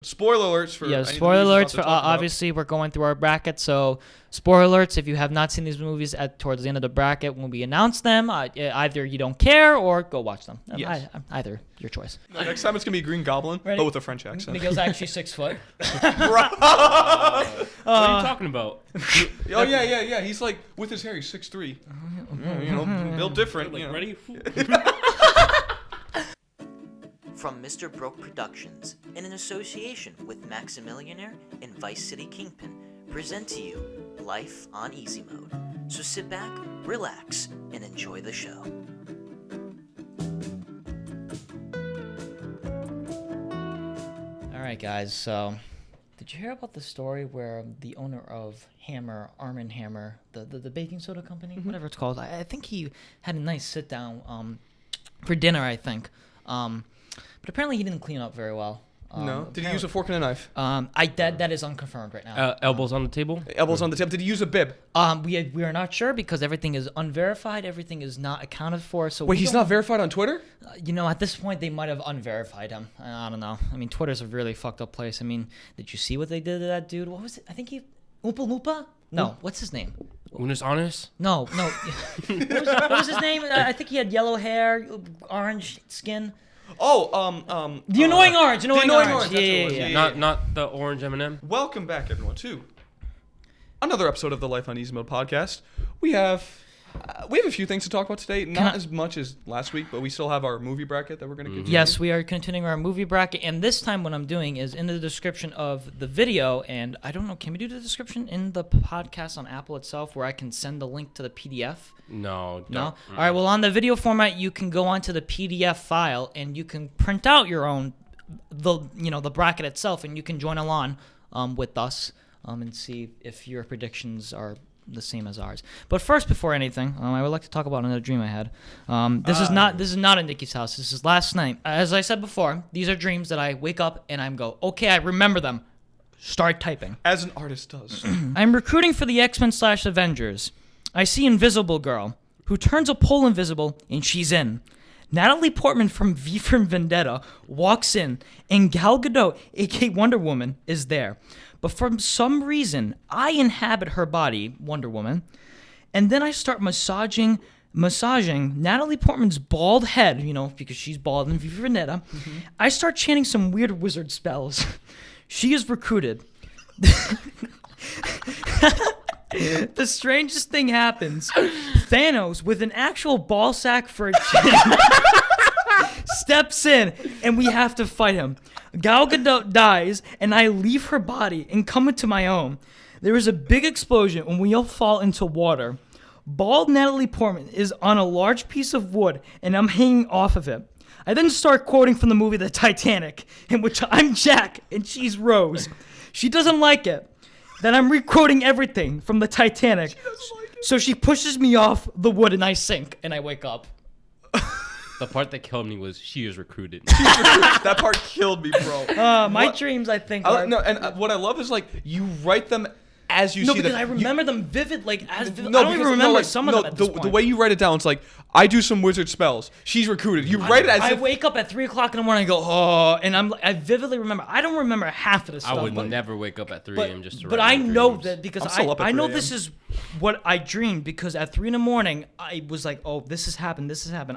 Spoiler alerts for spoiler alerts for obviously we're going through our bracket, so spoiler alerts if you have not seen these movies towards the end of the bracket when we announce them. Either you don't care or go watch them. Yes. Either your choice. Next time it's gonna be Green Goblin, but with a French accent. Miguel's actually 6 foot. What are you talking about? Oh yeah. He's like with his hair, he's 6'3". Built different. Like, ready? From Mr. Broke Productions, in an association with Maximillionaire and Vice City Kingpin, present to you Life on Easy Mode. So sit back, relax, and enjoy the show. All right, guys. So, did you hear about the story where the owner of Hammer, Armie Hammer, the baking soda company, whatever it's called, I think he had a nice sit down for dinner, I think. But apparently he didn't clean up very well. No. Did he use a fork and a knife? That is unconfirmed right now. Elbows on the table? Elbows on the table. Did he use a bib? We are not sure because everything is unverified. Everything is not accounted for. So wait, he's not verified on Twitter? At this point they might have unverified him. I don't know. I mean, Twitter's a really fucked up place. I mean, did you see what they did to that dude? What was it? I think he Oompa Loompa? No, what's his name? Unis Honest? No. what was his name? I think he had yellow hair, orange skin. Oh, the annoying orange. The annoying orange. Yeah. Not the orange M&M. Welcome back, everyone, to another episode of the Life on Easy Mode podcast. We have a few things to talk about today. Not as much as last week, but we still have our movie bracket that we're going to continue. Yes, we are continuing our movie bracket, and this time what I'm doing is in the description of the video, and I don't know, can we do the description in the podcast on Apple itself where I can send the link to the PDF? No. All right, well, on the video format, you can go onto the PDF file, and you can print out your own, the bracket itself, and you can join along with us and see if your predictions are the same as ours. But first, before anything, I would like to talk about another dream I had. This is not at Nicky's house. This is last night. As I said before, these are dreams that I wake up and I go, okay, I remember them. Start typing. As an artist does. I'm recruiting for the X-Men / Avengers. I see Invisible Girl, who turns a pole invisible, and she's in. Natalie Portman from V for Vendetta walks in, and Gal Gadot, a.k.a. Wonder Woman, is there. But for some reason, I inhabit her body, Wonder Woman, and then I start massaging Natalie Portman's bald head, because she's bald in V for Vendetta. Mm-hmm. I start chanting some weird wizard spells. She is recruited. The strangest thing happens. Thanos, with an actual ball sack for a chin, steps in, and we have to fight him. Gal Gadot dies, and I leave her body and come into my own. There is a big explosion, and we all fall into water. Bald Natalie Portman is on a large piece of wood, and I'm hanging off of it. I then start quoting from the movie The Titanic, in which I'm Jack, and she's Rose. She doesn't like it. Then I'm re-quoting everything from The Titanic. She doesn't like it. So she pushes me off the wood, and I sink, and I wake up. The part that killed me was she is recruited. That part killed me, bro. My dreams, I think, are... No, and what I love is, you write them as you see them. No, because I remember them vivid, I don't even remember some of them at this point. The way you write it down, it's like, I do some wizard spells. She's recruited. You write it as I if... wake up at 3 o'clock in the morning and go, oh, and I vividly remember. I don't remember half of this stuff. I would never wake up at 3 a.m. just to write. But I know dreams. that because I know this is what I dreamed, because at 3 in the morning, I was like, oh, this has happened.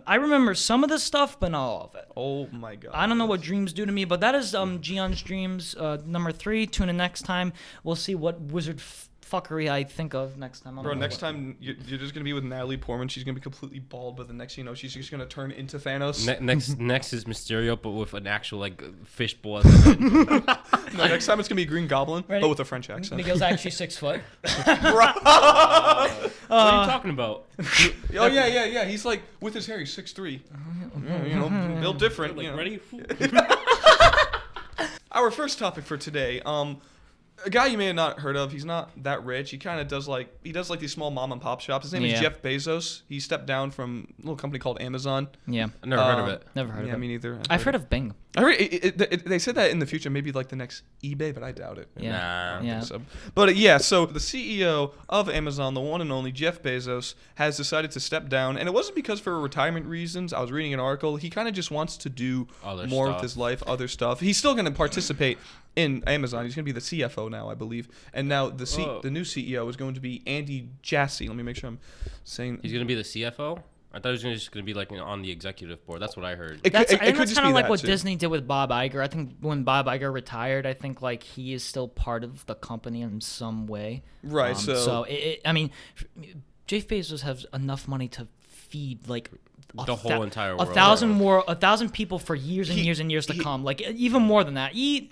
I remember some of the stuff, but not all of it. Oh, my God. I don't know what dreams do to me, but that is Gion's dreams, number 3. Tune in next time. We'll see what wizard fuckery I think of next time. Bro, next time you're just going to be with Natalie Portman. She's going to be completely bald, but the next thing you know, she's just going to turn into Thanos. Next is Mysterio, but with an actual, fishbowl as a head. No, next time it's going to be Green Goblin, but with a French accent. Miguel's actually 6 foot. What are you talking about? Oh, yeah. He's with his hair, he's 6'3". Built different. Like, ready? Our first topic for today, a guy you may have not heard of. He's not that rich. He kind of does these small mom and pop shops. His name is Jeff Bezos. He stepped down from a little company called Amazon. Yeah. I've never heard of it. Never heard of it. Yeah, me neither. I've heard of Bing. I heard they said that in the future, maybe like the next eBay, but I doubt it. Yeah. Nah. I don't Yeah. think so. But yeah, so the CEO of Amazon, the one and only Jeff Bezos, has decided to step down, and it wasn't because for retirement reasons. I was reading an article. He kind of just wants to do Other more with stuff. his life, other stuff. He's still going to participate in Amazon. He's going to be the CFO now, I believe. And now the new CEO is going to be Andy Jassy. Let me make sure I'm saying. He's gonna be the CFO. I thought he was just gonna be like on the executive board. That's what I heard. That's could kind just of be like that, what too. Disney did with Bob Iger. I think when Bob Iger retired, I think like he is still part of the company in some way. Right, so- I mean, Jeff Bezos has enough money to feed like The whole entire world. 1,000 people for years and years and years to he- come. Like even more than that. He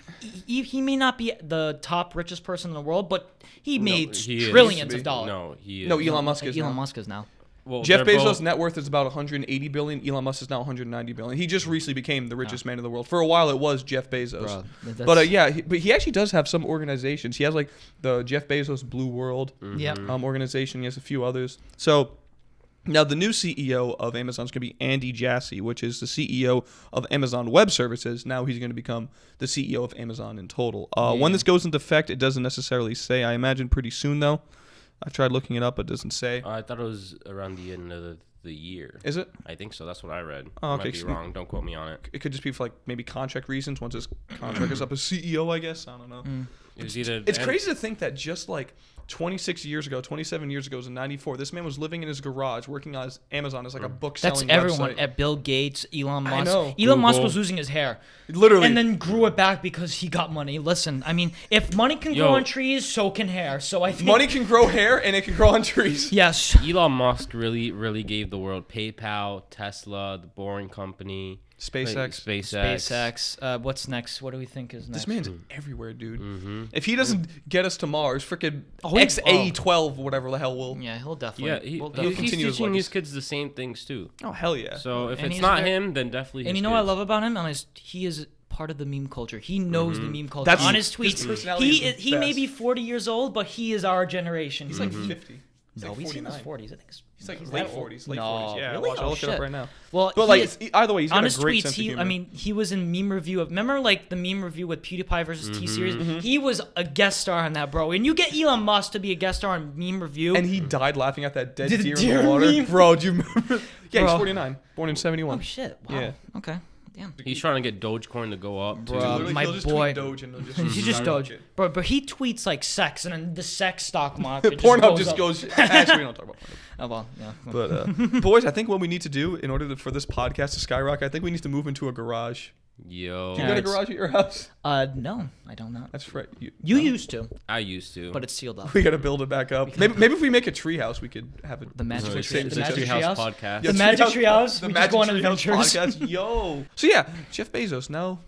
may not be the top richest person in the world, but he made he is. trillions Used to of be. dollars. No, he is. No, Elon Musk is Elon now. Musk is now. Well, Jeff they're Bezos' both- net worth is about 180 billion. Elon Musk is now 190 billion. He just recently became the richest man in the world. For a while, it was Jeff Bezos. Bro, that's- But yeah, but he actually does have some organizations. He has like the Jeff Bezos Blue World Yep. organization. He has a few others. So now the new CEO of Amazon is going to be Andy Jassy, which is the CEO of Amazon Web Services. Now he's going to become the CEO of Amazon in total. When this goes into effect, it doesn't necessarily say. I imagine pretty soon though. I've tried looking it up, but it doesn't say. I thought it was around the end of the year. Is it? I think so. That's what I read. Oh, I okay, might be so- wrong. Don't quote me on it. It could just be for like maybe contract reasons. Once his contract is up as CEO, I guess. I don't know. It was either. It's crazy to think that just like 26 years ago, 27 years ago, it was in 94. This man was living in his garage working on Amazon as like a book That's selling everyone. website. At Bill Gates, Elon Musk. know. Elon Musk Google. was losing his hair. Literally. And then grew it back because he got money. Listen, I mean, if money can grow Yo. on trees, so can hair. So I think Money can grow hair and it can grow on trees. Yes. Elon Musk really gave the world PayPal, Tesla, the Boring Company, SpaceX. SpaceX. What's next? What do we think is next? This man's everywhere, dude. If he doesn't get us to Mars, freaking Oh, XA12, whatever the hell will. Yeah, he'll definitely. Yeah, we'll he's definitely- continue his teaching his legacy. kids the same things too. Oh, hell yeah. So if And it's he's not very- him, then definitely his And you know what I kids. love about him? He is part of the meme culture. He knows the meme culture. That's- on his his tweets, personality is the he may best. be 40 years old, but he is our generation. He's like 50. He's no, like he's in his 49. 40s. I think He's like he's late that old. 40s. Late No, 40s. Yeah, really? watch. I'll Oh, look it up shit. right now. Well, But he like, is- either way, he's got on a his great tweets, sense of humor. I mean, he was in meme review of. Remember, like the meme review with PewDiePie versus T Series. He was a guest star on that, bro. And you get Elon Musk to be a guest star on meme review. And he died laughing at that dead Did the deer in deer the water. meme? Bro, do you remember? Yeah, he's Bro. 49. Born in 71. oh shit! Wow. Yeah. Okay. Damn. He's trying to get Dogecoin to go up. Bro. too. Literally, my he'll just boy. tweet Doge and it'll just He's just Doge, skyrocket. bro. But he tweets like sex, and then the sex stock market. Pornhub goes just up. goes. Actually, we don't talk about Pornhub. Oh well, yeah. But boys, I think what we need to do in order for this podcast to skyrocket, I think we need to move into a garage. Yo, Do you got a garage at your house? No, I don't know. That's right. You used to, I used to. but it's sealed up. We got to build it back up. Maybe if we make a tree house, we could have it. The magic No, tree- it's the a magic Treehouse treehouse? podcast. The Magic Treehouse, The we just Magic go on Treehouse adventures. podcast. Yo. So yeah, Jeff Bezos now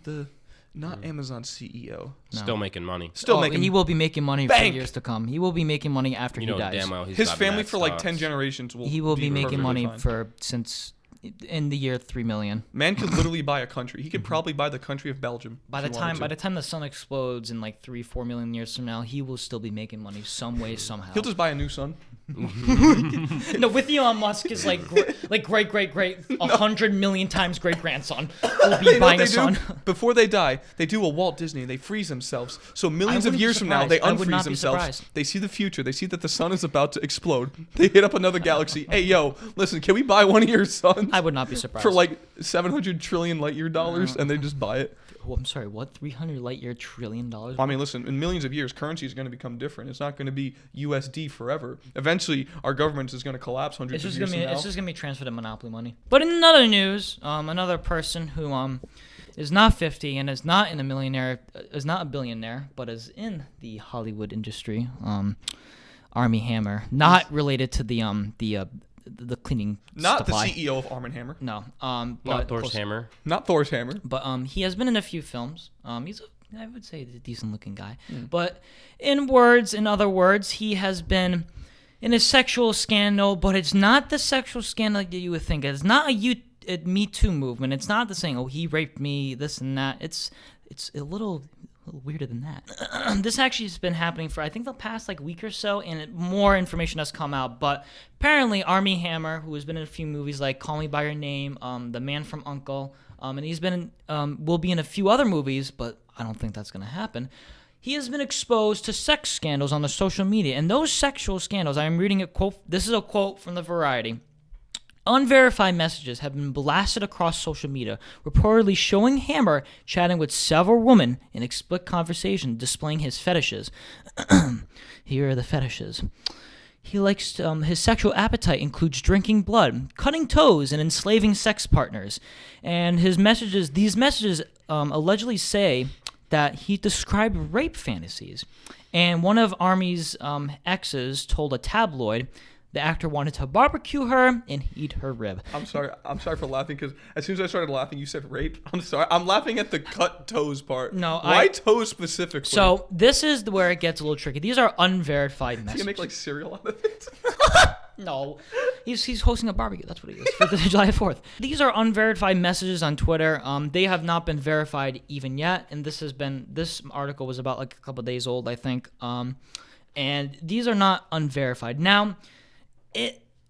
not Amazon CEO. Still making money. Still making. He will be making money bank. for years to come. He will be making money after You he know dies. damn well he's his got family mad for like stocks. 10 generations will. He will be making perfectly money fine. for since in the year 3 million. Man could literally buy a country. He could probably buy the country of Belgium. By if the he wanted time to. the sun explodes in like 3-4 million years from now, he will still be making money some way somehow. He'll just buy a new son. No, with Elon Musk is like great 100 million times great grandson will be You know what buying they a son. do? Before they die, they do a Walt Disney and they freeze themselves. So millions of wouldn't be years from now, they surprised. I would unfreeze not be themselves. surprised. They see the future. They see that the sun is about to explode. They hit up another galaxy. Hey, yo, listen, can we buy one of your sons I would not be surprised. for like 700 trillion light year dollars? And they just buy it. Oh, I'm sorry, what? 300 light year trillion dollars? I mean, listen, in millions of years, currency is going to become different. It's not going to be USD forever. Eventually, our government is going to collapse hundreds It's of just years gonna be from now. it's just gonna be transferred to monopoly money. But in other news, another person who is not 50 and is not in a millionaire, is not a billionaire, but is in the Hollywood industry. Armie Hammer, not related to the cleaning Not supply. the CEO of Arm & Hammer. No, Not but Thor's hammer. Not Thor's hammer. But he has been in a few films. I would say he's a decent looking guy. Hmm. But in other words, he has been in a sexual scandal, but it's not the sexual scandal that you would think. It's not a Me Too movement. It's not the saying, oh, he raped me, this and that. It's a little weirder than that. This actually has been happening for, I think, the past like week or so, and more information has come out. But apparently, Armie Hammer, who has been in a few movies like Call Me by Your Name, The Man from U.N.C.L.E., and he's been will be in a few other movies, but I don't think that's going to happen. He has been exposed to sex scandals on the social media, and those sexual scandals, I am reading a quote. This is a quote from the Variety. Unverified messages have been blasted across social media, reportedly showing Hammer chatting with several women in explicit conversation, displaying his fetishes. Here are the fetishes. He likes his sexual appetite includes drinking blood, cutting toes, and enslaving sex partners. And these messages allegedly say that he described rape fantasies. And one of Armie's exes told a tabloid the actor wanted to barbecue her and eat her rib. I'm sorry for laughing because as soon as I started laughing, you said rape. I'm sorry. I'm laughing at the cut toes part. No, why toes specifically? So this is where it gets a little tricky. These are unverified messages. You make like cereal out of it. No, he's hosting a barbecue. That's what he is for the July 4th. These are unverified messages on Twitter. They have not been verified even yet, and this article was about like a couple days old, I think. And these are not unverified. Now,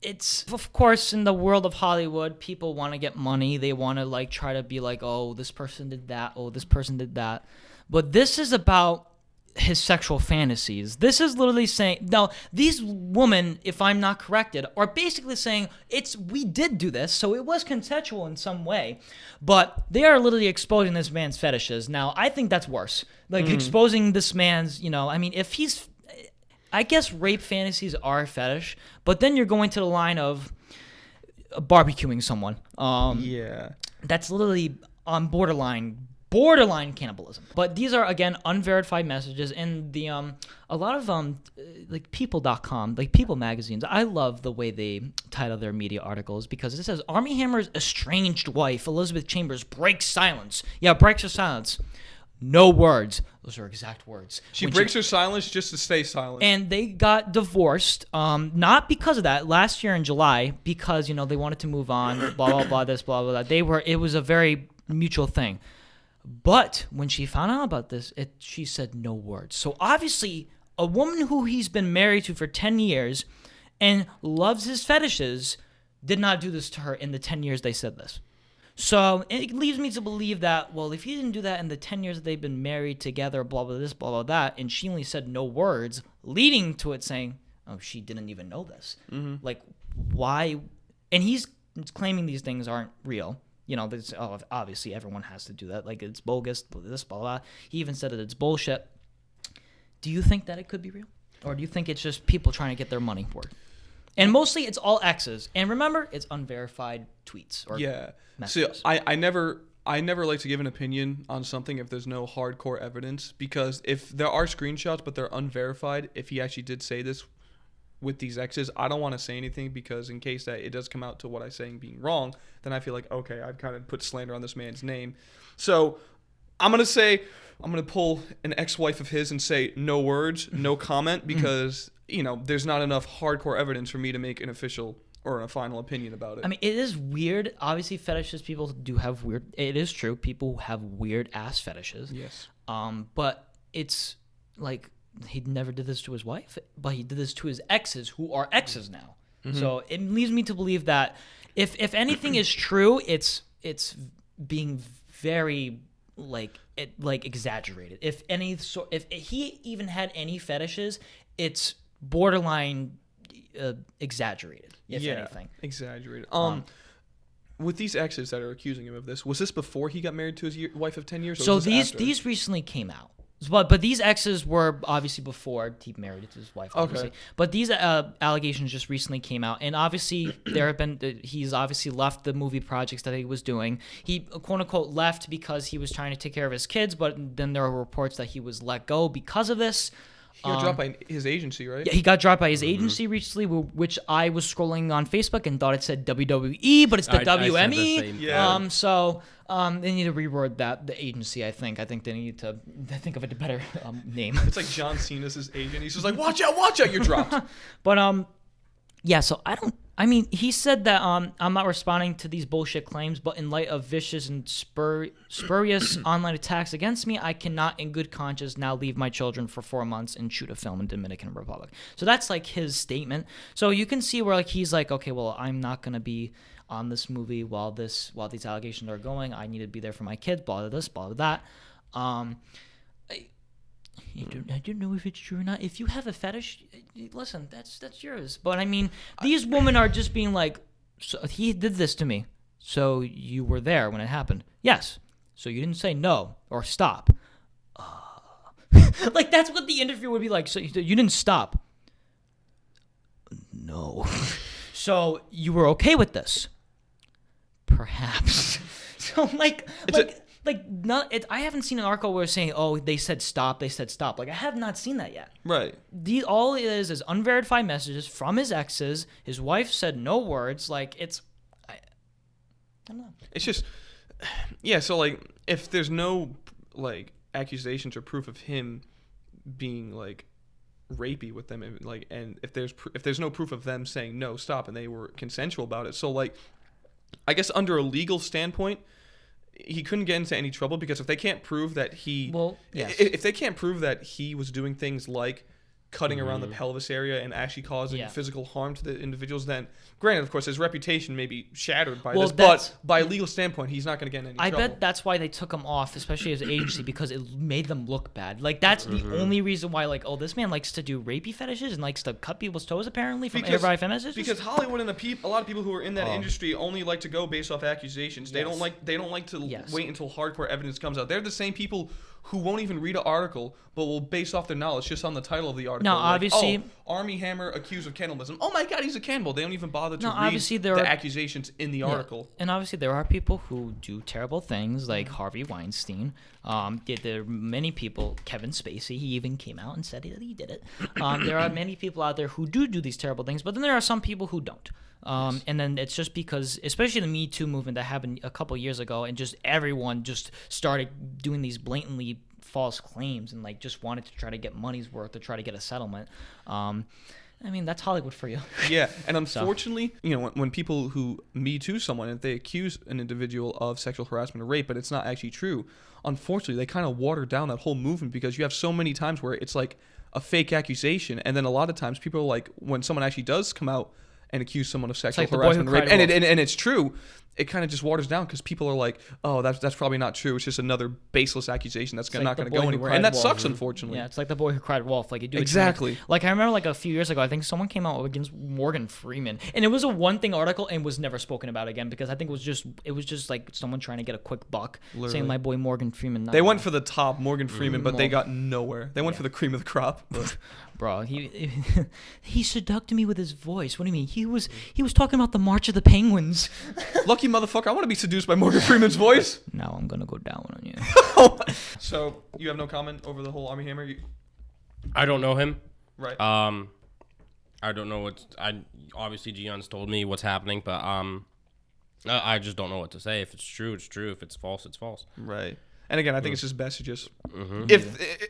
it's of course in the world of Hollywood, people want to get money. They want to like try to be like, oh, this person did that. Oh, this person did that. But this is about his sexual fantasies. This is literally saying, now these women, if I'm not corrected, are basically saying we did do this, so it was consensual in some way, but they are literally exposing this man's fetishes. Now, I think that's worse. Like exposing this man's, I mean, if he's, I guess rape fantasies are a fetish, but then you're going to the line of barbecuing someone. Yeah. That's literally on borderline cannibalism. But these are, again, unverified messages. And the a lot of like people.com, like People magazines, I love the way they title their media articles because it says Armie Hammer's estranged wife Elizabeth Chambers breaks silence. Yeah, breaks her silence. No words. Those are exact words. She breaks her silence just to stay silent. And they got divorced, not because of that. Last year in July, because they wanted to move on. Blah blah blah. This blah blah blah. It was a very mutual thing. But when she found out about this, she said no words. So obviously, a woman who he's been married to for 10 years and loves his fetishes did not do this to her in the 10 years they said this. So it leads me to believe that, well, if he didn't do that in the 10 years that they've been married together, blah, blah, this, blah, blah, that, and she only said no words, leading to it saying, oh, she didn't even know this. Mm-hmm. Like, why? And he's claiming these things aren't real. Obviously everyone has to do that. Like, it's bogus, this, blah, blah. He even said that it's bullshit. Do you think that it could be real? Or do you think it's just people trying to get their money for it? And mostly it's all X's. And remember, it's unverified tweets or messages. So I never like to give an opinion on something if there's no hardcore evidence, because if there are screenshots but they're unverified, if he actually did say this with these X's, I don't want to say anything, because in case that it does come out to what I'm saying being wrong, then I feel like, okay, I've kind of put slander on this man's name. So I'm going to pull an ex-wife of his and say no words, no comment, because there's not enough hardcore evidence for me to make an official or a final opinion about it. I mean, it is weird. Obviously, fetishes, people do have weird. It is true. People have weird ass fetishes. Yes. But it's like he never did this to his wife, but he did this to his exes, who are exes now. Mm-hmm. So it leads me to believe that if anything is true, it's being very exaggerated. If he even had any fetishes, it's borderline exaggerated, if anything. Exaggerated. With these exes that are accusing him of this, was this before he got married to his wife of 10 years? Or so was this these recently came out. But these exes were obviously before he married to his wife, obviously. Okay. But these allegations just recently came out, and obviously he's obviously left the movie projects that he was doing. He quote unquote left because he was trying to take care of his kids, but then there were reports that he was let go because of this. He got dropped by his agency, right? Yeah, he got dropped by his agency recently, which I was scrolling on Facebook and thought it said WWE, but it's the WME. So they need to reword the agency, I think. I think they need to think of a better name. It's like John Cena's his agent. He's just like, watch out, you're dropped. But yeah, so he said that I'm not responding to these bullshit claims, but in light of vicious and spurious online attacks against me, I cannot in good conscience now leave my children for 4 months and shoot a film in Dominican Republic. So that's like his statement. So you can see where like he's like, okay, well, I'm not going to be on this movie while these allegations are going. I need to be there for my kids, blah, blah, this, blah, blah, that. I don't know if it's true or not. If you have a fetish, listen, that's yours. But I mean, these women are just being like, so he did this to me, so you were there when it happened. Yes. So you didn't say no or stop. Like, that's what the interview would be like. So you didn't stop. No. So you were okay with this? Perhaps. So I haven't seen an article where it's saying, oh, they said stop. Like, I have not seen that yet. Right. All it is unverified messages from his exes. His wife said no words. Like, I don't know. It's just, yeah. So like, if there's no like accusations or proof of him being like rapey with them, and if there's no proof of them saying no, stop, and they were consensual about it, so like, I guess under a legal standpoint, he couldn't get into any trouble, because if they can't prove that if they can't prove that he was doing things like cutting around the pelvis area and actually causing physical harm to the individuals, then granted, of course, his reputation may be shattered by this, but by a legal standpoint, he's not going to get in any trouble. I bet that's why they took him off, especially as an agency, because it made them look bad. Like, that's the only reason why, like, oh, this man likes to do rapey fetishes and likes to cut people's toes, apparently, from verified messages. Because Hollywood and a lot of people who are in that industry only like to go based off accusations. They don't like to wait until hardcore evidence comes out. They're the same people who won't even read an article, but will base off their knowledge just on the title of the article. Now, obviously, Armie Hammer accused of cannibalism. Oh my God, he's a cannibal. They don't even bother to read the accusations in the article. And obviously, there are people who do terrible things, like Harvey Weinstein. There are many people, Kevin Spacey, he even came out and said that he did it. There are many people out there who do these terrible things, but then there are some people who don't. And then it's just because, especially the Me Too movement that happened a couple years ago, and just everyone just started doing these blatantly false claims and like just wanted to try to get money's worth to try to get a settlement. I mean, that's Hollywood for you. Yeah, and unfortunately, when people who Me Too someone, if they accuse an individual of sexual harassment or rape, but it's not actually true, unfortunately, they kind of water down that whole movement, because you have so many times where it's like a fake accusation, and then a lot of times people are like, when someone actually does come out and accuse someone of sexual harassment and rape, and it's true, it kind of just waters down, because people are like, oh, that's probably not true. It's just another baseless accusation that's not going to go anywhere, and that sucks, unfortunately. Yeah, it's like the boy who cried wolf. Like, you do exactly. Like, I remember like a few years ago, I think someone came out against Morgan Freeman, and it was a one thing article and was never spoken about again, because I think it was just like someone trying to get a quick buck, saying my boy Morgan Freeman. They went for the top, Morgan Freeman, but they got nowhere. They went for the cream of the crop. Bro, he seduced me with his voice. What do you mean? He was talking about the March of the Penguins. Lucky motherfucker! I want to be seduced by Morgan Freeman's voice. Now I'm gonna go down on you. So you have no comment over the whole Armie Hammer? I don't know him. Right. I don't know obviously Gion's told me what's happening, but I just don't know what to say. If it's true, it's true. If it's false, it's false. Right. And again, I think it's just best to just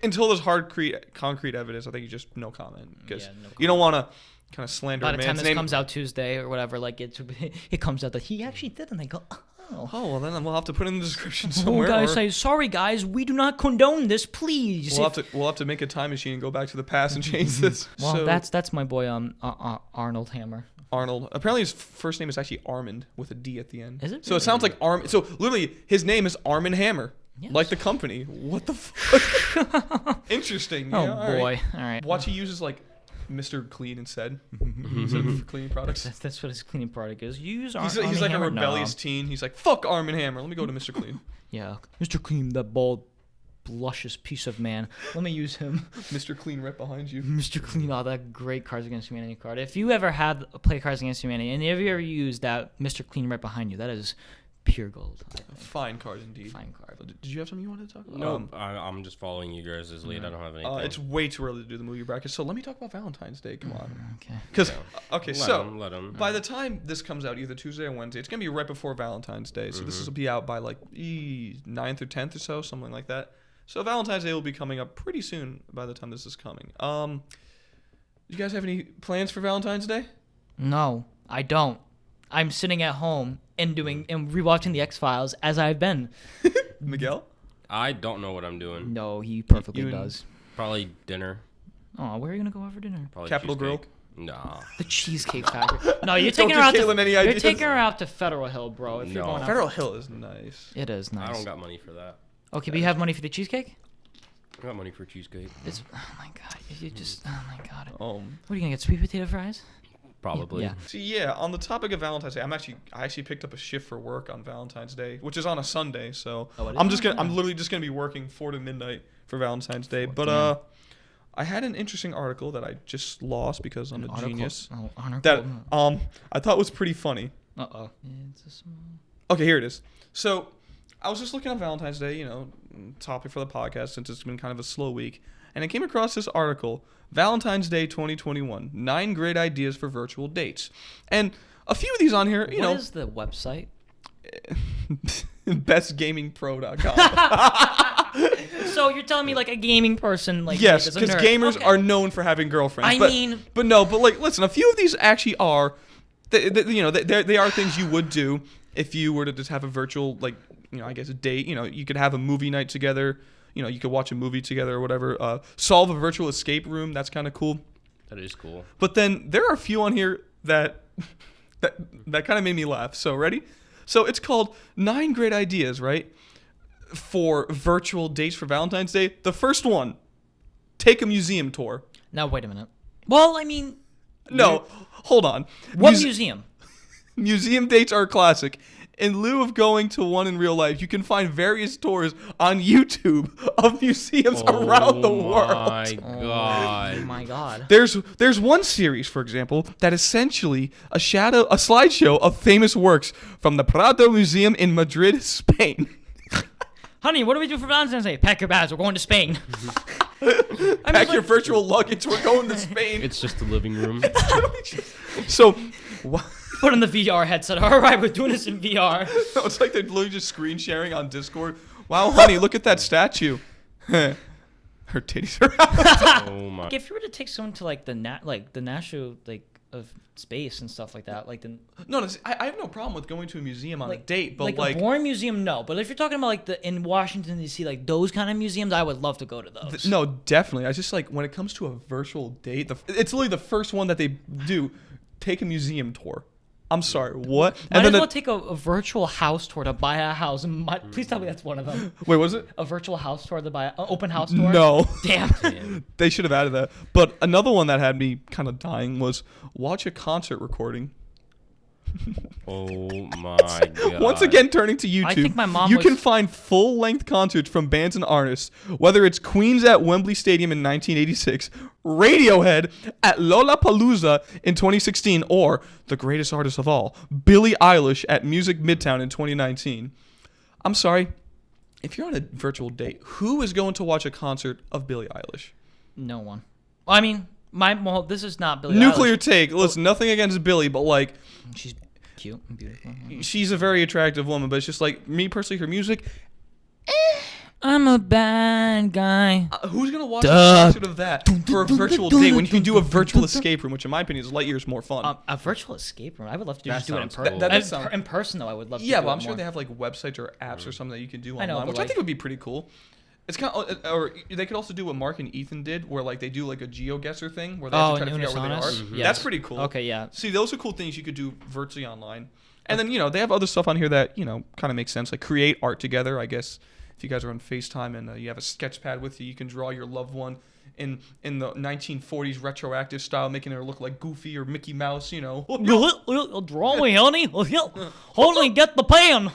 until there's concrete evidence, I think you just no comment, because you don't want to kind of slander a man's name. By the time this comes out Tuesday or whatever, like it comes out that he actually did, and they go, oh, well then we'll have to put it in the description somewhere. Guys say, sorry guys, we do not condone this, please. We'll have to make a time machine and go back to the past and change this. Well, that's my boy Arnold Hammer. Arnold. Apparently his first name is actually Armand with a D at the end. Is it? So it sounds like So literally his name is Armand Hammer. Yes. Like the company. What the fuck? Interesting. Oh, yeah, boy. All right. Watch, he uses like Mr. Clean instead of cleaning products. That's what his cleaning product is. You use He's like a rebellious teen. He's like, fuck Arm and Hammer. Let me go to Mr. Clean. Yeah. Mr. Clean, that bald, luscious piece of man. Let me use him. Mr. Clean right behind you. Mr. Clean, oh, that great Cards Against Humanity card. If you ever had play Cards Against Humanity, and if you ever used that Mr. Clean right behind you, that is pure gold. Fine card indeed. Fine card. Did you have something you wanted to talk about? No, I'm just following you guys' lead. I don't have anything. It's way too early to do the movie bracket, so let me talk about Valentine's Day. Come on. Okay. Because let him. By the time this comes out, either Tuesday or Wednesday, it's gonna be right before Valentine's Day. So this will be out by like 9th or 10th or so, something like that. So Valentine's Day will be coming up pretty soon by the time this is coming. Do you guys have any plans for Valentine's Day? No, I don't. I'm sitting at home and rewatching the X-Files as I've been. Miguel? I don't know what I'm doing. No, he perfectly does. Probably dinner. Oh, where are you gonna go out for dinner? Probably Capitol Grill. Nah. The Cheesecake Factory. No, you're Don't taking her give out to. Caitlin any You're ideas. taking her out to Federal Hill, bro. If you're No. going out. Federal Hill is nice. It is nice. I don't got money for that. Okay, but you have money for the cheesecake? I got money for cheesecake. It's oh my god, you just oh my god. What Um. are you gonna get? Sweet potato fries? Probably. Yeah. See, yeah. On the topic of Valentine's Day, I actually picked up a shift for work on Valentine's Day, which is on a Sunday. So Oh, it is? I'm literally just gonna be working 4 to midnight for Valentine's Day. But Damn. I had an interesting article that I just lost because I'm a genius. Oh, article. That I thought was pretty funny. Uh-oh. It's a small... Okay, here it is. So I was just looking at Valentine's Day, topic for the podcast since it's been kind of a slow week, and I came across this article, Valentine's Day 2021, 9 great ideas for virtual dates. And a few of these on here, What is the website? bestgamingpro.com. So you're telling me like a gaming person like Yes, is a because nerd. gamers Okay. are known for having girlfriends. I but, mean- but listen, a few of these actually are, they are things you would do if you were to just have a virtual, I guess a date. You could have a movie night together. You could watch a movie together or whatever. Solve a virtual escape room. That's kind of cool. That is cool. But then there are a few on here that kind of made me laugh. So ready? So it's called 9 great ideas, right? For virtual dates for Valentine's Day. The first one, take a museum tour. Now wait a minute. Well, I mean, No, hold on. what museum? Museum dates are a classic. In lieu of going to one in real life, you can find various tours on YouTube of museums around the world. My God. Oh my god. There's one series, for example, that is essentially a slideshow of famous works from the Prado Museum in Madrid, Spain. Honey, what do we do for Valentine's Day? Pack your bags. We're going to Spain. Pack your virtual luggage. We're going to Spain. It's just the living room. So, Put on the VR headset. All right, we're doing this in VR. no, it's like they're literally just screen sharing on Discord. Wow, honey, look at that statue. Her titties are out. Oh my. If you were to take someone to like the national of space and stuff like that, like the No, I have no problem with going to a museum on a date, but like a boring museum, no. But if you're talking about like in Washington D.C., like those kind of museums, I would love to go to those. No, definitely. I just when it comes to a virtual date, it's literally the first one that they do. Take a museum tour. I'm sorry, what? Might as well take a virtual house tour to buy a house. Please tell me that's one of them. Wait, was it? A virtual house tour to buy an open house tour? No. Damn. They should have added that. But another one that had me kind of dying was watch a concert recording. Oh my God. Once again, turning to YouTube, I think my mom you was- can find full-length concerts from bands and artists, whether it's Queens at Wembley Stadium in 1986, Radiohead at Lollapalooza in 2016, or the greatest artist of all, Billie Eilish at Music Midtown in 2019. I'm sorry, if you're on a virtual date, who is going to watch a concert of Billie Eilish? No one. Well, I mean, this is not Billie Nuclear Eilish. take. Listen, nothing against Billie, but She's cute and beautiful. she's a very attractive woman. But it's just me personally, her music. I'm a bad guy. Who's gonna watch a concert of that for a virtual date when you can do a virtual escape room, which in my opinion is light years more fun? A virtual escape room. I would love to That just do it in sounds person. cool. That does sound- In person, though, I would love to. Yeah, do but it I'm sure more. they have websites or apps or something that you can do online, know, but which I think would be pretty cool. It's kind of, or they could also do what Mark and Ethan did, where they do a GeoGuessr thing where they have to try to figure out where they are. Unisonus? Yes. That's pretty cool. Okay, yeah. See, those are cool things you could do virtually online. And then, they have other stuff on here that, kind of makes sense. Like create art together, I guess. If you guys are on FaceTime and you have a sketch pad with you, you can draw your loved one in the 1940s retroactive style, making her look like Goofy or Mickey Mouse, Draw me, honey. Honey, get the pen.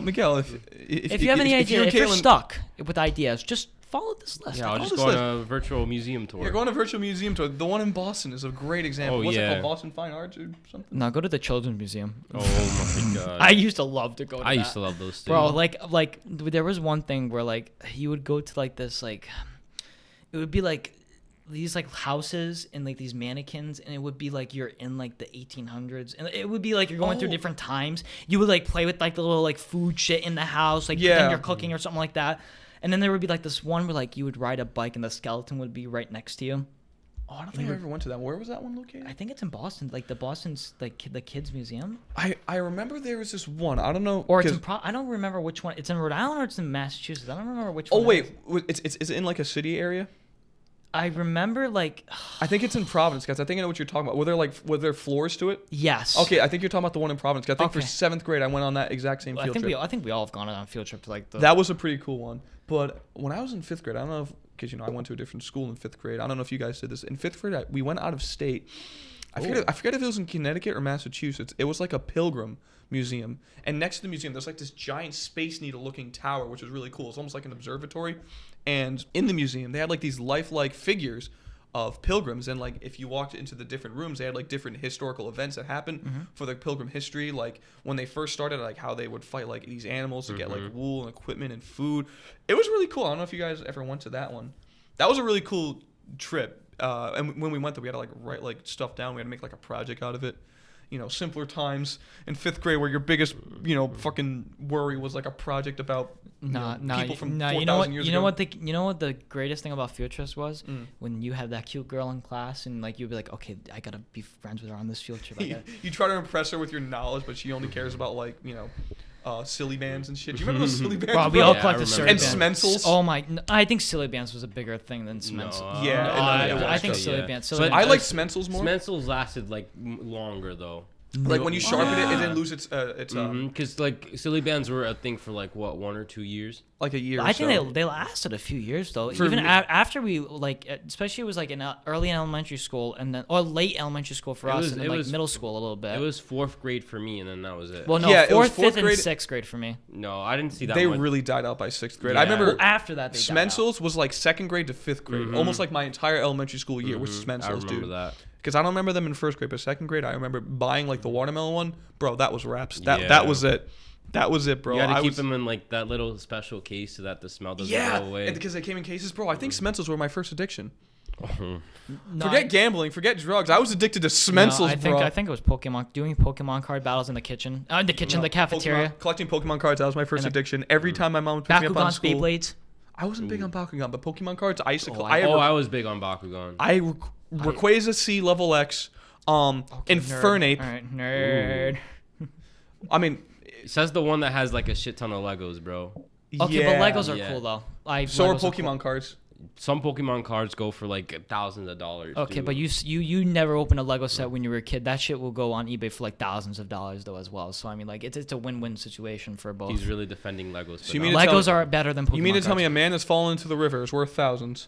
Miguel, If you have any idea, if you're stuck with ideas, just follow this list. Yeah, I'll Follow just this go on a virtual museum tour. You're going to a virtual museum tour. The one in Boston is a great example. Oh, What's it yeah. called? Boston Fine Arts or something? No, go to the Children's Museum. Oh my God. I used to love to go to I that. used to love those too. Bro, like there was one thing where you would go to this it would be these houses and these mannequins, and it would be you're in the 1800s, and it would be you're going through different times. You would play with the little food shit in the house, Yeah. pretend you're cooking or something like that. And then there would be this one where you would ride a bike and the skeleton would be right next to you. Oh, I don't think I ever went to that. Where was that one located? I think it's in Boston, the Boston's the kids museum, I remember there was this one. I don't know. or it's 'cause- I don't remember which one. It's in Rhode Island or it's in Massachusetts. I don't remember which Oh one. wait, is it in a city area? I remember like. I think it's in Providence, guys. I think I know what you're talking about. Were there floors to it? Yes. Okay, I think you're talking about the one in Providence. I think for Okay. 7th grade, I went on that exact same field trip. I think we all have gone on a field trip to like the. That was a pretty cool one. But when I was in 5th grade, I don't know if, because I went to a different school in 5th grade. I don't know if you guys did this. In 5th grade, we went out of state. I forget if it was in Connecticut or Massachusetts. It was like a pilgrim museum. And next to the museum, there's like this giant Space Needle looking tower, which was really cool. It's almost like an observatory. And in the museum, they had like these lifelike figures of pilgrims, and like if you walked into the different rooms, they had like different historical events that happened for the pilgrim history, like when they first started, like how they would fight like these animals to get like wool and equipment and food. It was really cool. I don't know if you guys ever went to that one. That was a really cool trip. And when we went there, we had to like write like stuff down. We had to make like a project out of it. Simpler times in 5th grade where your biggest, fucking worry was like a project about people from 4,000 years ago. You know what the greatest thing about field trips was? When you had that cute girl in class and like you'd be like, okay, I gotta be friends with her on this field trip. You try to impress her with your knowledge, but she only cares about like silly bands and shit. Do you remember those silly bands? Bro, we all collected silly and bands. Smencils. Oh my! I think silly bands was a bigger thing than Smencils. I think silly bands. So I like Smencils more. Smencils lasted like longer though. Like when you sharpened it didn't lose its because like silly bands were a thing for like what 1 or 2 years. Like a year. I think they lasted a few years though. Even after we like, especially it was like in early elementary school and then or late elementary school for us, and then like middle school a little bit. It was 4th grade for me, and then that was it. Well, no, yeah, 4th, 5th, grade. and 6th grade for me. No, I didn't see that. They much. really died out by 6th grade. Yeah. I remember After that, they died out. Smencils was like 2nd grade to 5th grade, almost like my entire elementary school year was Smencils, I remember dude. that. Because I don't remember them in 1st grade, but 2nd grade, I remember buying like the watermelon one. Bro, that was wraps. That was it. That was it, bro. You had to keep them in like that little special case so that the smell doesn't go away. And because they came in cases, bro. I think Smencils were my first addiction. No, Forget gambling, forget drugs. I was addicted to Smencils, bro. bro. I think it was Pokemon. Doing Pokemon card battles in the kitchen. The cafeteria. Collecting Pokemon cards, that was my first addiction. Every time my mom would pick me up on Bakugans, school. Beyblades. I wasn't big on Bakugan, but Pokemon cards, I used to. I was big on Bakugan. Rayquaza C level X, Infernape. All right, nerd. I mean, Says the one that has like a shit ton of Legos, bro. Okay, yeah. but Legos are Yeah. cool though. So are Legos Pokemon cool. cards. Some Pokemon cards go for like thousands of dollars. Okay, dude. but you never opened a Lego set when you were a kid. That shit will go on eBay for like thousands of dollars though as well. So I mean, like it's a win-win situation for both. He's really defending Legos. So you mean to Legos tell- are better than Pokemon. You mean to tell cards. me a man that's fallen into the river is worth thousands?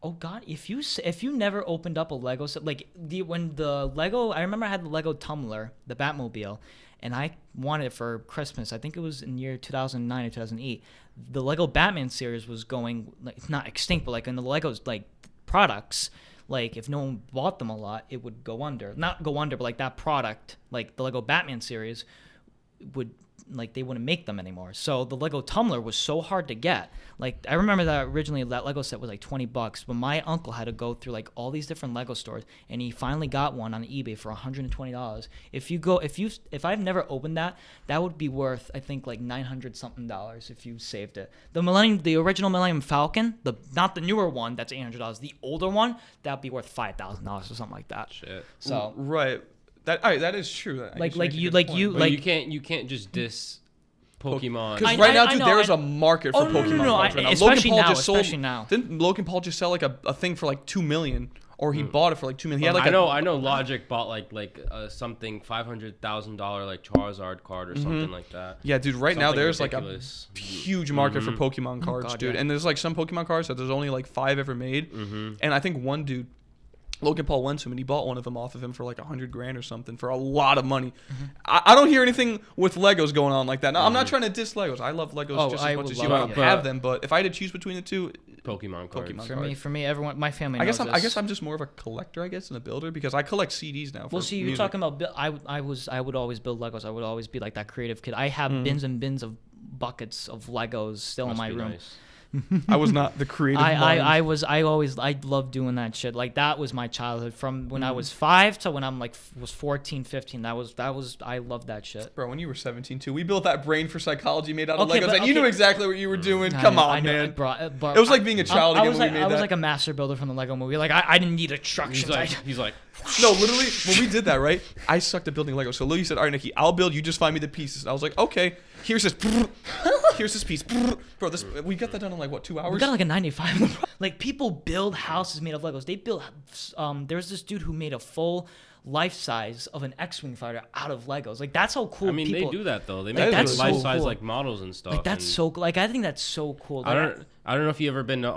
Oh God, if you never opened up a Lego set, like when the Lego, I remember I had the Lego Tumbler, the Batmobile, and I wanted it for Christmas. I think it was in year 2009 or 2008. The Lego Batman series was going, like, it's not extinct, but like in the Legos like products, like if no one bought them a lot, it would go under. Not go under, but like that product, like the Lego Batman series, would like they wouldn't make them anymore. So the Lego Tumbler was so hard to get. Like I remember that originally that Lego set was like $20, but my uncle had to go through like all these different Lego stores, and he finally got one on eBay for $120. If I've never opened that, that would be worth I think like $900 something if you saved it. The original Millennium Falcon, not the newer one, that's $800. The older one, that'd be worth $5,000 or something like that. Shit. So right. That is true. You can't just diss Pokemon. Because right now, dude, know, there is a market for Pokemon cards right now. Especially Logan Paul now, just sold. especially now. Didn't Logan Paul just sell like a thing for like $2 million, or he bought it for like $2 million? He had like I know. Logic bought like something $500,000 like Charizard card or something like that. Yeah, dude. Right now, Something there's ridiculous. like a huge market for Pokemon cards, God, dude. yeah. And there's like some Pokemon cards that there's only like 5 ever made. And I think one dude, Logan Paul, went to him and he bought one of them off of him for like $100,000 or something for a lot of money. I don't hear anything with Legos going on like that. No, I'm not trying to diss Legos. I love Legos just as much as you. I don't have them, but if I had to choose between the two, Pokemon cards. For me, everyone, my family knows I this. guess I'm just more of a collector, I guess, than a builder because I collect CDs now. Well, see, you're talking about. I would always build Legos. I would always be like that creative kid. I have bins and bins of buckets of Legos still in my room. Nice. I was not the creative. I loved doing that shit. Like that was my childhood from when I was 5 to when I'm like was 14, 15. That was I loved that shit. Bro, when you were 17 too, we built that brain for psychology made out of Okay, Legos, but- and you okay. knew exactly what you were doing. I Come know, on, man. But It was like being a child I again was when like, we made I was that. like a master builder from the Lego movie. Like I didn't need instructions. He's like No, literally, when we did that, right? I sucked at building Legos. So Lily said, "All right, Nicky, I'll build. You just find me the pieces." And I was like, "Okay, here's this. Here's this piece, bro. We got that done in like what, 2 hours?" we got like a 95. Like people build houses made of Legos. They built. There's this dude who made a full life size of an X-wing fighter out of Legos. Like that's how cool. I mean, people, they do that though. They Like, make that's so life size cool. like models and stuff. Like that's and so. Like I think that's so cool. I Like, don't know if you ever been to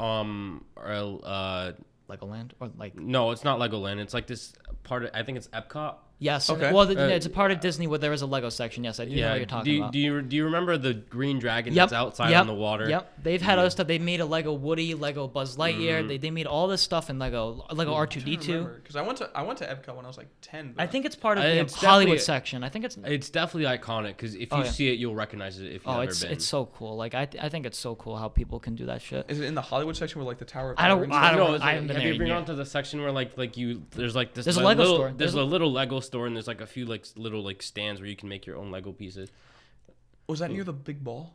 Legoland or like. no, it's not Legoland. It's like this part of, I think it's Epcot. Yes. Okay. Well, it's a part of Disney where there is a Lego section. Yes, I do know what you're talking about. Do you remember the green dragon Yep. that's outside Yep. on the water? Yep. They've had other stuff. They made a Lego Woody, Lego Buzz Lightyear. They made all this stuff in Lego R2D2. Because I went to Epcot when I was like 10. But I think it's part of It's the Hollywood definitely- section. I think it's. It's definitely iconic because if you Oh, yeah. see it, you'll recognize it if you've ever been. It's so cool. Like I think it's so cool how people can do that shit. Is it in the Hollywood section where like the Tower of I don't- Power and I stuff? don't- No, is it- haven't been have there you been yet. on to the section where there's like this There's a Lego little, store. There's a little Lego store and there's like a few like little like stands where you can make your own Lego pieces. Was that near the big ball?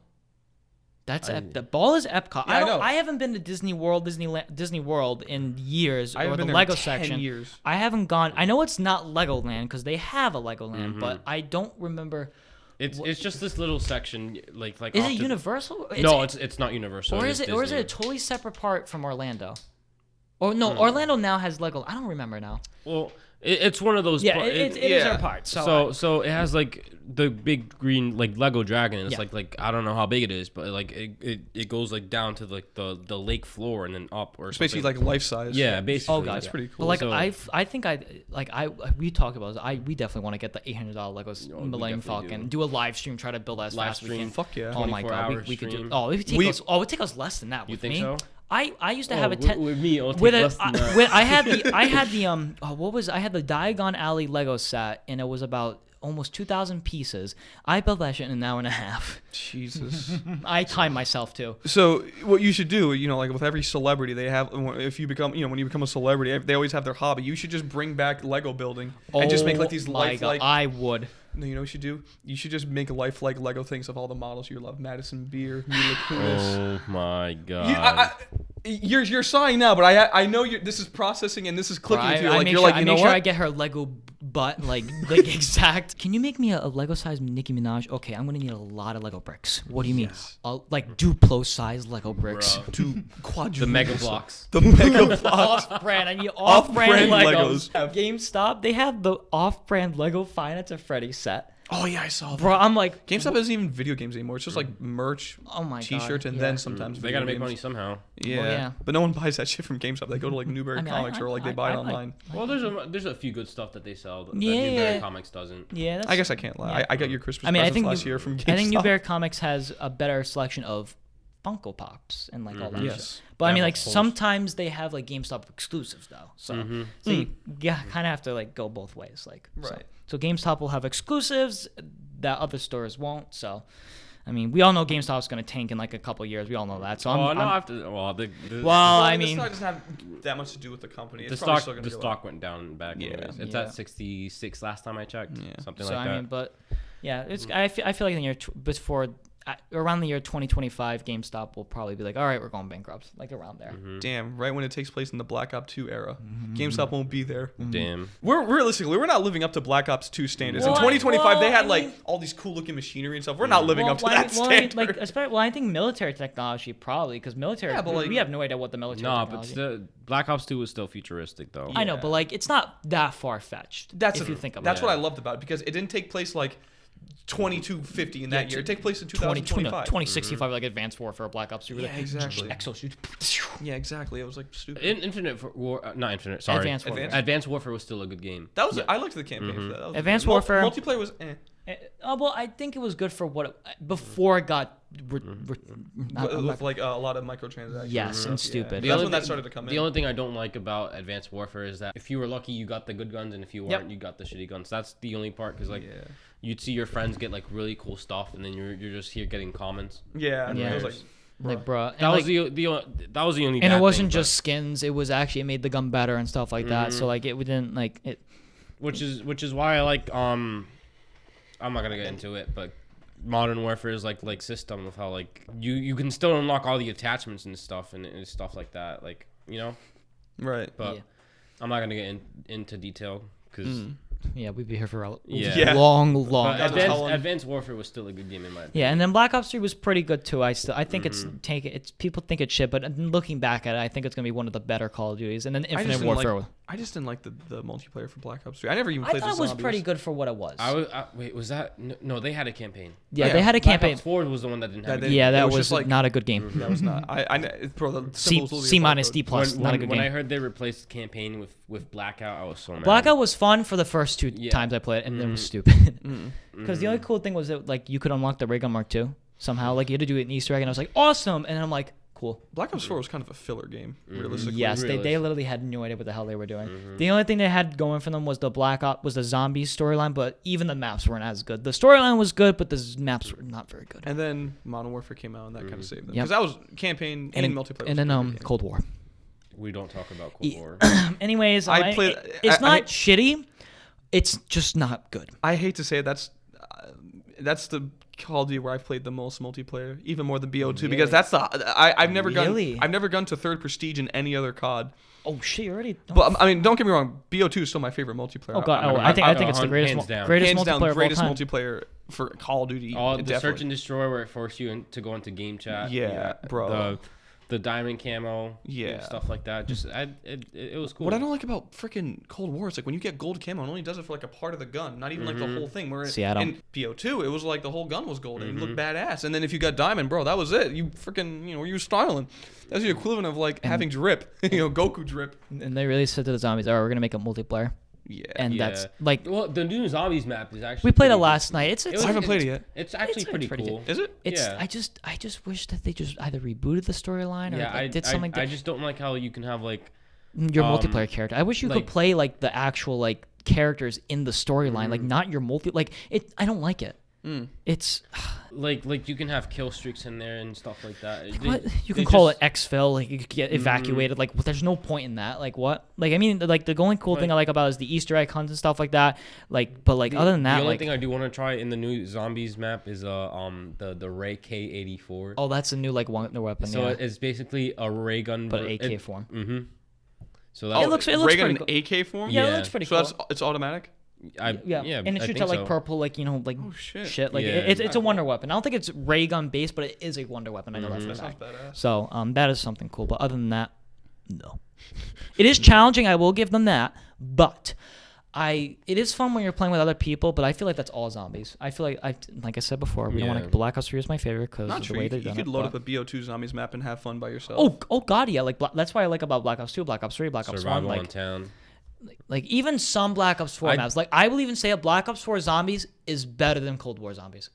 That's the ball is Epcot. Yeah, I know. I haven't been to Disney World in years, I haven't or the been there Lego in 10 section. years. I haven't gone. I know it's not Legoland because they have a Legoland, Mm-hmm. but I don't remember. It's just this little section like Is off it to- Universal? No, it's not Universal. or is it Disney. a totally separate part from Orlando? Or no, Hmm. Orlando now has Lego. I don't remember now. Well, it's one of those. Yeah, par- it is yeah. our part. So, So it has like the big green like Lego dragon. And it's Yeah. like I don't know how big it is, but like it goes like down to like the lake floor and then up or It's something. basically like life size. Yeah, basically. oh god, That's pretty cool. But like So- I think we talked about this. We definitely want to get the $800 Legos Oh, we Millennium definitely Falcon. do. Do a live stream, try to build as Live fast as we stream. can. Fuck yeah. Oh my god, 24-hour we could do. stream. Oh, it would take us less than that. You with think me. so? I used to Oh, have a 10 with me, it'll take with a less than that. I had the I had the Diagon Alley Lego set, and it was about almost 2,000 pieces. I built that shit in an hour and a half. Jesus. I timed myself too. So what you should do, like with every celebrity, they have if you become, when you become a celebrity, they always have their hobby. You should just bring back Lego building and just make like these Oh my lifelike. God, I would. No, you know what you should do? You should just make lifelike Lego things of all the models you love. Madison Beer, Mila Kunis. Oh my god. You're sighing now, but I know this is processing and this is clicking with you. Like you're like, you know make sure I what? get her Lego butt like exact. Can you make me a Lego size Nicki Minaj? Okay, I'm gonna need a lot of Lego bricks. What do you mean? Like Duplo size Lego bricks. Bro. To quadruple. The Mega Blocks. The Mega Blocks. Off-brand. I need Off-brand off-brand Legos. Legos. GameStop, they have the off-brand Lego Five Nights at Freddy's set. Oh yeah, I saw that. Bro, I'm like, GameStop isn't even video games anymore. It's just like merch, oh my god, t-shirts, and yeah. then sometimes They video gotta make games. money somehow. Yeah. Well, yeah. But no one buys that shit from GameStop. They go to like Newberry I mean, Comics or like they buy it online. Well, there's a few good stuff that they sell that Yeah. Newberry Comics doesn't. Yeah, that's, I guess I can't lie. Yeah. I got your Christmas I mean, I presents think last year from GameStop. I think Newberry Comics has a better selection of Funko Pops and like all that Yes. shit. But I They mean, have like a whole- sometimes they have like GameStop exclusives though. So you kind of have to like go both ways. Like Right. So GameStop will have exclusives that other stores won't. So. I mean, we all know GameStop's going to tank in like a couple years. We all know that. So I'm after well, Well, I this mean, stock doesn't have that much to do with the company. the It's probably stock still gonna the go up. stock went down back. Yeah. Anyways. It's Yeah. at 66 last time I checked. Yeah. Something so like I that. mean, but yeah, it's I feel like in the year before around the year 2025, GameStop will probably be like, all right, we're going bankrupt, like around there. Damn, right when it takes place in the Black Ops 2 era, GameStop won't be there. Damn. We're realistically, we're not living up to Black Ops 2 standards. Well, in 2025, they had I like mean- all these cool looking machinery and stuff. We're not living up to that I mean, standard. I think military technology probably because military. Yeah, but, like- we have no idea what the military. No, but technology. still, Black Ops 2 was still futuristic though. I know, Yeah. but like it's not that far fetched. That's if you think about that's it. what I loved about it because it didn't take place like 2250 in that year. It took place in 2025. 2065 like Advanced Warfare, Black Ops 2. Yeah, exactly. Exosuit. Yeah, exactly. It was like stupid. Infinite War, not Infinite. Sorry, Advanced Warfare. Advanced Warfare was still a good game. That was I liked the campaign for that. That was Advanced good. Warfare- Multiplayer was Well, I think it was good for what before it got with like a lot of microtransactions. yes and stupid. That's when that started to come in. The only thing I don't like about Advanced Warfare is that if you were lucky, you got the good guns, and if you weren't, you got the shitty guns. That's the only part because like you'd see your friends get like really cool stuff, and then you're just here getting comments. Yeah, Yeah. it was like, Like, bruh. And That was like, that was the only. and bad it wasn't thing, just skins. It was actually it made the gun better and stuff like that. So like it didn't like it. which is why I like I'm not gonna get into it, but Modern Warfare's like system of how like you can still unlock all the attachments and stuff and stuff like that, like, you know. right. But Yeah. I'm not gonna get into detail because Yeah, we'd be here for a Yeah. long. But That's how Advanced Warfare was still a good game in my opinion. Yeah, and then Black Ops 3 was pretty good too. I think it's people think it's shit, but looking back at it, I think it's gonna be one of the better Call of Duties. And then Infinite Warfare. I just didn't like the multiplayer for Black Ops 3. I never even I played the thought it was zombies. pretty good for what it was. Wait, was that no? They had a campaign. Yeah, Yeah, they had a Black campaign. Ops 4 was the one that didn't have. That a didn't- Yeah, it that was was just like- not a good game. That was not. Bro, the C symbols literally C a minus barcode. D plus, not a good when I game. heard they replaced campaign with Blackout, I was so mad. Blackout was fun for the first two Yeah. times I played, and then it was stupid. Mm. Because the only cool thing was that like you could unlock the ray gun Mark II somehow. Like you had to do it in Easter egg, and I was like, awesome. And I'm like, cool. Black Ops 4 was kind of a filler game, realistically. Yes, they Realistic. literally had no idea what the hell they were doing. The only thing they had going for them was the the zombies storyline, but even the maps weren't as good. The storyline was good, but the maps were not very good. And then Modern Warfare came out, and that kind of saved them. Yep. Because that was campaign and multiplayer. And was a then pretty good game. Cold War. We don't talk about Cold War. Anyways, I played- it's I- not I- shitty. It's just not good. I hate to say it, that's the Call of Duty where I've played the most multiplayer, even more than BO2, because that's I've never Really? gone to third prestige in any other COD. Oh shit! You already. But I mean, don't get me wrong, BO2 is still my favorite multiplayer. Oh god! I'm- I think it's the hands greatest down. greatest hands down multiplayer greatest of all time. multiplayer for Call of Duty. Oh, the definitely. search and destroy where it forced you to go into game chat. Yeah, bro. The diamond camo. and Yeah. stuff like that. Just it was cool. What I don't like about freaking Cold War is like when you get gold camo, it only does it for like a part of the gun, not even like the whole thing. Where See, I don't- in BO2, it was like the whole gun was gold and you looked badass. And then if you got diamond, bro, that was it. You freaking, you were styling. That's the equivalent of like having drip, Goku drip. And they really said to the zombies, "Oh, we're gonna make a multiplayer." Yeah. And Yeah. that's like Well, the new zombies map is actually. we played it pretty- last night. It's I haven't played it yet. It's actually It's pretty pretty cool. Is it? it's Yeah. I just wish that they just either rebooted the storyline or Yeah, like, did something. I just don't like how you can have like. Your multiplayer character. I wish you could like- play like the actual like characters in the storyline, like not your like it. I don't like it. It's Like you can have kill streaks in there and stuff like that. what you can call it exfil. Like you could get evacuated. Like there's no point in that. Like what? Like I mean, like the only cool thing I like about it is the Easter egg hunts and stuff like that. Like but like other than that, the only like thing I do want to try in the new zombies map is the Ray K84. oh, that's a new like wonder weapon. So yeah. it's basically a ray gun, But AK form. Mm-hmm. So It looks Ray gun pretty in AK form? Yeah, it Yeah. looks pretty So cool. it's automatic? Yeah, and it I shoots think out like so. purple, like like Oh, shit. shit. Like Yeah. it's a wonder weapon. I don't think it's ray gun based, but it is a wonder weapon. I know that for a That sounds fact. badass. So that is something cool. But other than that, no. It is challenging. I will give them that. But it is fun when you're playing with other people. But I feel like that's all zombies. I feel like I said before, we don't want Yeah. to. Black Ops 3 is my favorite because Not of the true. way You they've could, done you could it. load but- up a BO2 zombies map and have fun by yourself. Oh god, yeah. Like that's why I like about Black Ops 2, Black Ops 3, Black Ops 1. Survival on Like town. even some Black Ops 4 maps. Like I will even say a Black Ops 4 Zombies is better than Cold War Zombies.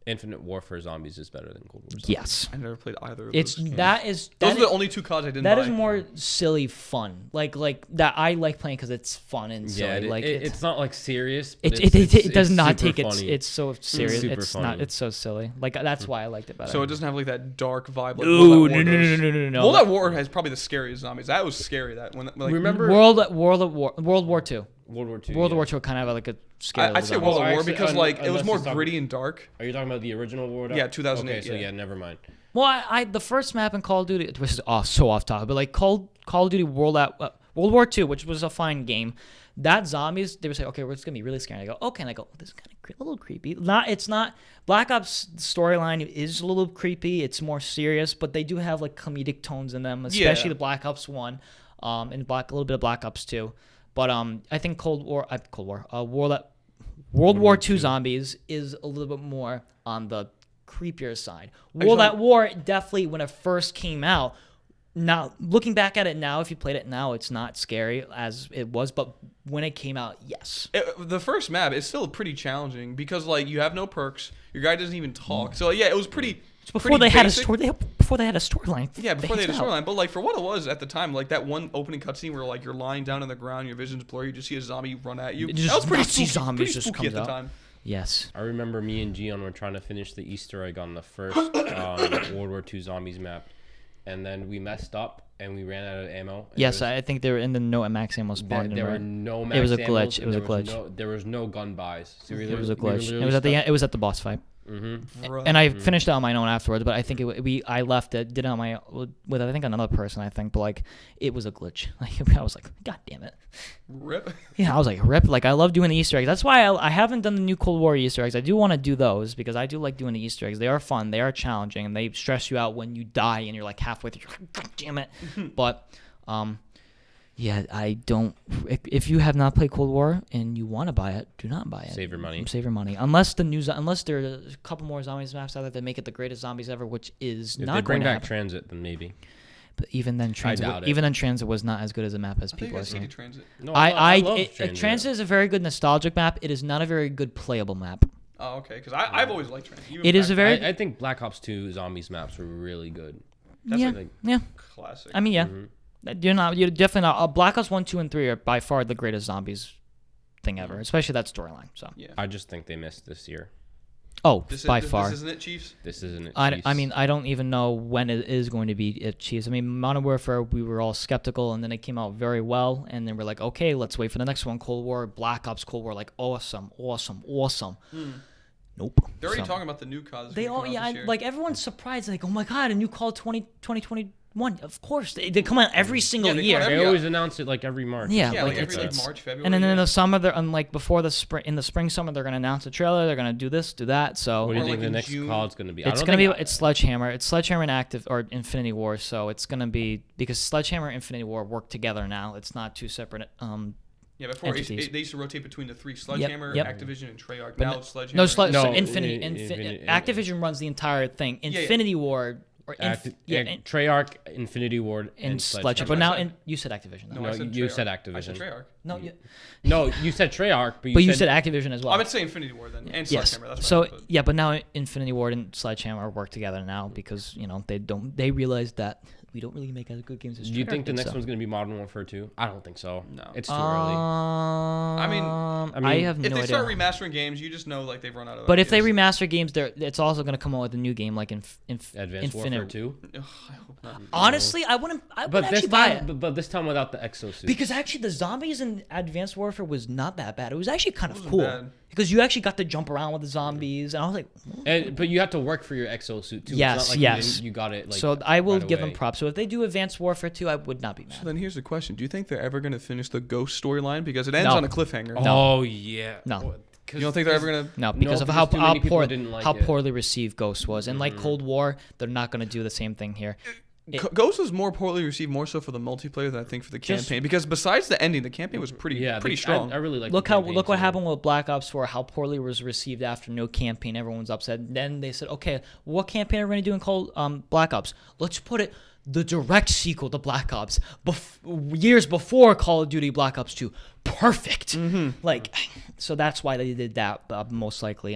Infinite Warfare Zombies is better than Cold War Zombies. Yes. I never played either of It's those. games. those Those are the only two CODs I didn't that buy. is more silly fun. Like that I like playing because it's fun and silly. Yeah, like it's not like serious. But it does not super take it. funny. It's so serious. super It's not. funny. It's so silly. Like that's why I liked it better. So it doesn't have like that dark vibe. Like Ooh, World at War does. no. World at War has probably the scariest zombies. That was scary. That when like Remember World War II. World War II? World War II kind of had like a scary. I'd say little World zombie. at War actually, because like it was unless more it's not- gritty and dark. Are you talking about the original World? Yeah, 2008, Okay, so yeah. yeah, never mind. Well, I the first map in Call of Duty, which is so off topic, but like Call of Duty World War II, which was a fine game. That zombies, they would say, okay, it's gonna be really scary. I go, okay, and I go, this is kind of a little creepy. It's not. Black Ops storyline is a little creepy. It's more serious, but they do have like comedic tones in them, especially Yeah. the Black Ops 1, and a little bit of Black Ops 2. But I think World War II zombies is a little bit more on the creepier side. World at War definitely when it first came out. Now looking back at it now, if you played it now, it's not scary as it was. But when it came out, yes. The first map is still pretty challenging because like you have no perks. Your guy doesn't even talk. So yeah, it was pretty. Before they had a story, before they had a storyline. Yeah, before they had a phased out. storyline. But like for what it was at the time, like that one opening cutscene where like you're lying down on the ground, your vision's blurry, you just see a zombie run at you. It That just was pretty Nazi spooky, zombies pretty just spooky at comes the out. time. Yes. I remember me and Gion were trying to finish the Easter egg on the first World War II Zombies map, and then we messed up and we ran out of ammo. And Yes, I think they were in the no max ammo spawn. there were no max It was a ammos, glitch. and It was a there glitch. there was no gun buys. So It was a glitch. It was at the end. It was at the boss fight. Bruh. And I finished it on my own afterwards, but I think I left it, did it on my with I think another person, I think, but like it was a glitch. Like I was like, God damn it. Rip. Yeah, I was like, rip. Like I love doing the Easter eggs. That's why I haven't done the new Cold War Easter eggs. I do want to do those because I do like doing the Easter eggs. They are fun, they are challenging, and they stress you out when you die and you're like halfway through. You're like, God damn it. But yeah, I don't. If you have not played Cold War and you want to buy it, do not buy it. Save your money. Save your money. Unless there are a couple more zombies maps out there that make it the greatest zombies ever, which is If not they going bring to back happen. Transit, then maybe. But even then, doubt it. Transit was not as good as a map as I think people I are see saying. Transit. No, I love Transit is a very good nostalgic map. It is not a very good playable map. Oh, okay. Because I've always liked Transit. Even It is a back- very I think Black Ops 2 zombies maps were really good. That's yeah like yeah. classic. I mean yeah. You're definitely not. Black Ops 1, 2, and 3 are by far the greatest zombies thing ever, especially that storyline. So yeah. I just think they missed this year. oh, by far. This isn't it, Chiefs? This isn't it. I Chiefs. mean, I don't even know when it is going to be at Chiefs. I mean, Modern Warfare, we were all skeptical, and then it came out very well, and then we're like, okay, let's wait for the next one. Cold War, Black Ops, Cold War, like awesome. Nope. They're already So- talking about the new COD. They all, yeah, like everyone's surprised, like, oh my god, a new Call 2021. Of course, they come out every single Yeah, they come year. out They every- always announce it like every March. Yeah, Yeah, like, like every it's March, February. and then in yeah. the summer, they're like before the spring, in the spring, summer, they're gonna announce a trailer. They're gonna do this, do that. So What do you Or think like the in next June. COD's going to be? it's gonna be it's Sledgehammer. It's Sledgehammer and Active or Infinity War. So it's gonna be because Sledgehammer and Infinity War work together now. It's not two separate. Yeah, before entities. they used to rotate between the three: Sledgehammer, yep. Activision, and Treyarch. But Now no- it's Sledgehammer. No, No, Infinity. Activision runs the entire thing. yeah. Infinity War or Treyarch, Infinity Ward, and Sledgehammer. Sledgehammer. But now you said Activision. Though. No, No, I said you Treyarch. said I Activision. said Treyarch. No, No, you said Treyarch, but you said Activision as well. I would say Infinity War then, and Yes. Sledgehammer. That's So what I meant, yeah, but now Infinity Ward and Sledgehammer work together now because they realize that we don't really make as good games as Do you think Treyarch the did, next so. one's going to be Modern Warfare 2? I don't think so. No. It's too early. I mean, I have no if they idea. start remastering games, you just know like they've run out of. But if they ideas. remaster games, it's also going to come out with a new game like Advanced Infinite. Warfare 2? Ugh, I hope not. Honestly, I wouldn't. I would But this actually buy it. time, but this time without the exosuit. Because actually, the zombies in Advanced Warfare was not that bad. It was actually kind of wasn't cool bad. because you actually got to jump around with the zombies, and I was like, But you have to work for your exosuit too. Yes, it's not like yes. You got it. Like, so I will right give them away. props. So if they do Advanced Warfare 2, I would not be mad. So then here's the question: do you think they're ever going to finish the Ghost storyline because it ends No. on a cliffhanger? Oh yeah. No. You don't think they're ever going to? No, because of because too many people didn't like how it. poorly received Ghost was, and like Cold War, they're not going to do the same thing here. Ghost was more poorly received, more so for the multiplayer than I think for the campaign. Because besides the ending, the campaign was pretty strong. I really like. Look what happened with Black Ops 4, how poorly it was received after no campaign. Everyone's upset. Then they said, okay, what campaign are we going to do in Black Ops? Let's put it the direct sequel to Black Ops, years before Call of Duty Black Ops 2. Perfect. Like, so that's why they did that, most likely.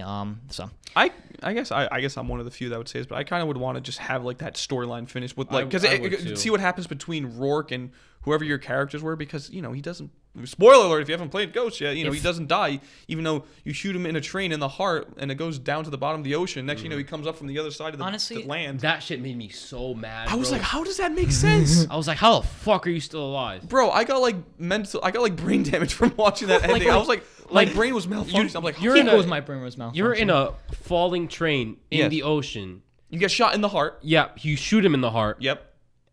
So I guess I'm one of the few that would say this, but I kind of would want to just have like that storyline finished with like I would because too. see what happens between Rourke and whoever your characters were, because he doesn't. Spoiler alert! If you haven't played Ghost yet, he doesn't die, even though you shoot him in a train in the heart and it goes down to the bottom of the ocean. Next, he comes up from the other side of the Honestly, land. That shit made me so mad. I was bro. like, how does that make sense? I was like, how the fuck are you still alive? Bro, I got like brain damage from watching that ending. I was like, my brain was malfunctioning. I'm like, you're Here in goes a- my brain was malfunctioning. You're in a falling train in Yes. the ocean. you get shot in the heart. Yeah, you shoot him in the heart. Yep.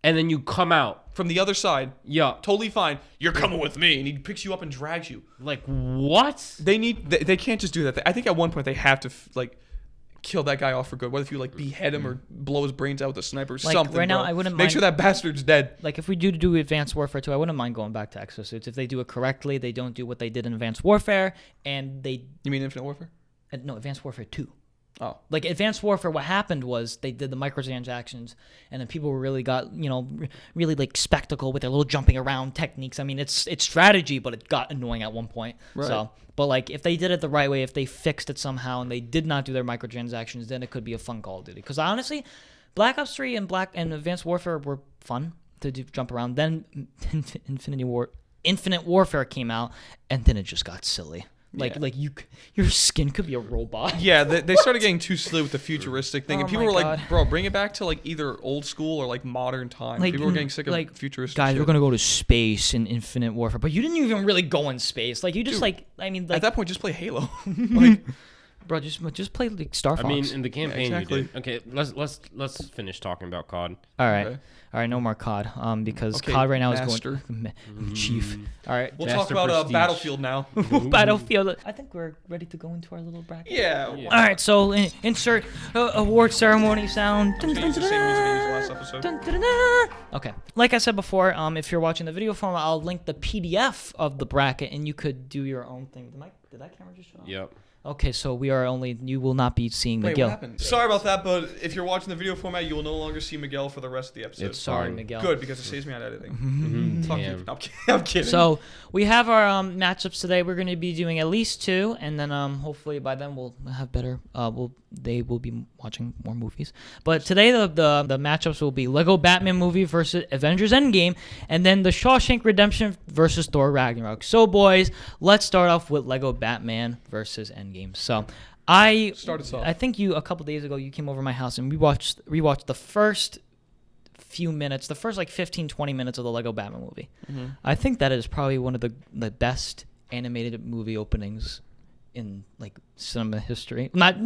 And then you come out. From the other side, Yeah. totally fine. You're coming with me, and he picks you up and drags you. Like what? They can't just do that. I think at one point they have to kill that guy off for good. What if you behead him or blow his brains out with a sniper or Like, something? right now, bro. I wouldn't make mind- sure that bastard's dead. Like, if we do Advanced Warfare 2, I wouldn't mind going back to exosuits. If they do it correctly, they don't do what they did in Advanced Warfare, and they... You mean Infinite Warfare? No, Advanced Warfare 2. Oh, Like, Advanced Warfare, what happened was they did the microtransactions, and then people really got, really, like, spectacle with their little jumping around techniques. I mean, it's strategy, but it got annoying at one point. Right. So, but, like, if they did it the right way, if they fixed it somehow, and they did not do their microtransactions, then it could be a fun Call of Duty. Because, honestly, Black Ops 3 and Advanced Warfare were fun to jump around. Then Infinite Warfare came out, and then it just got silly. Like, Yeah. your skin could be a robot. yeah. They started getting too silly with the futuristic thing, and Oh people my were God. like, "Bro, bring it back to like either old school or like modern times." Like, People were getting sick of like, futuristic. Guys, shit. we're gonna go to space in Infinite Warfare, but you didn't even really go in space. Like, you just Dude, like At that point, just play Halo. Bro, just play like Star Fox. I mean, in the campaign exactly. you did. Okay, let's finish talking about COD. all right. Okay. All right, no more COD. Because Okay, COD right now Master. is going Chief. All right, We'll Master talk about Prestige. Battlefield now. Battlefield. I think we're ready to go into our little bracket. Yeah. All right, so insert award ceremony sound. Change the same music I used last episode. Dun, dun, dun, dun. Okay, like I said before, if you're watching the video format, I'll link the PDF of the bracket, and you could do your own thing. Did that camera just shut off? Yep. Okay, so you will not be seeing Wait, Miguel. what happened? Sorry about that, but if you're watching the video format, you will no longer see Miguel for the rest of the episode. It's Sorry, fine. Miguel. Good, because it saves me on editing. Fuck you. Damn. No, I'm kidding. So we have our matchups today. We're going to be doing at least 2, and then hopefully by then we'll have better. They will be watching more movies. But today the matchups will be Lego Batman movie versus Avengers Endgame, and then the Shawshank Redemption versus Thor Ragnarok. So boys, let's start off with Lego Batman versus Endgame. So Start us off. I think a couple days ago you came over to my house and we watched the first few minutes, the first like 15-20 minutes of the Lego Batman movie. Mm-hmm. I think that is probably one of the best animated movie openings in like cinema history. Like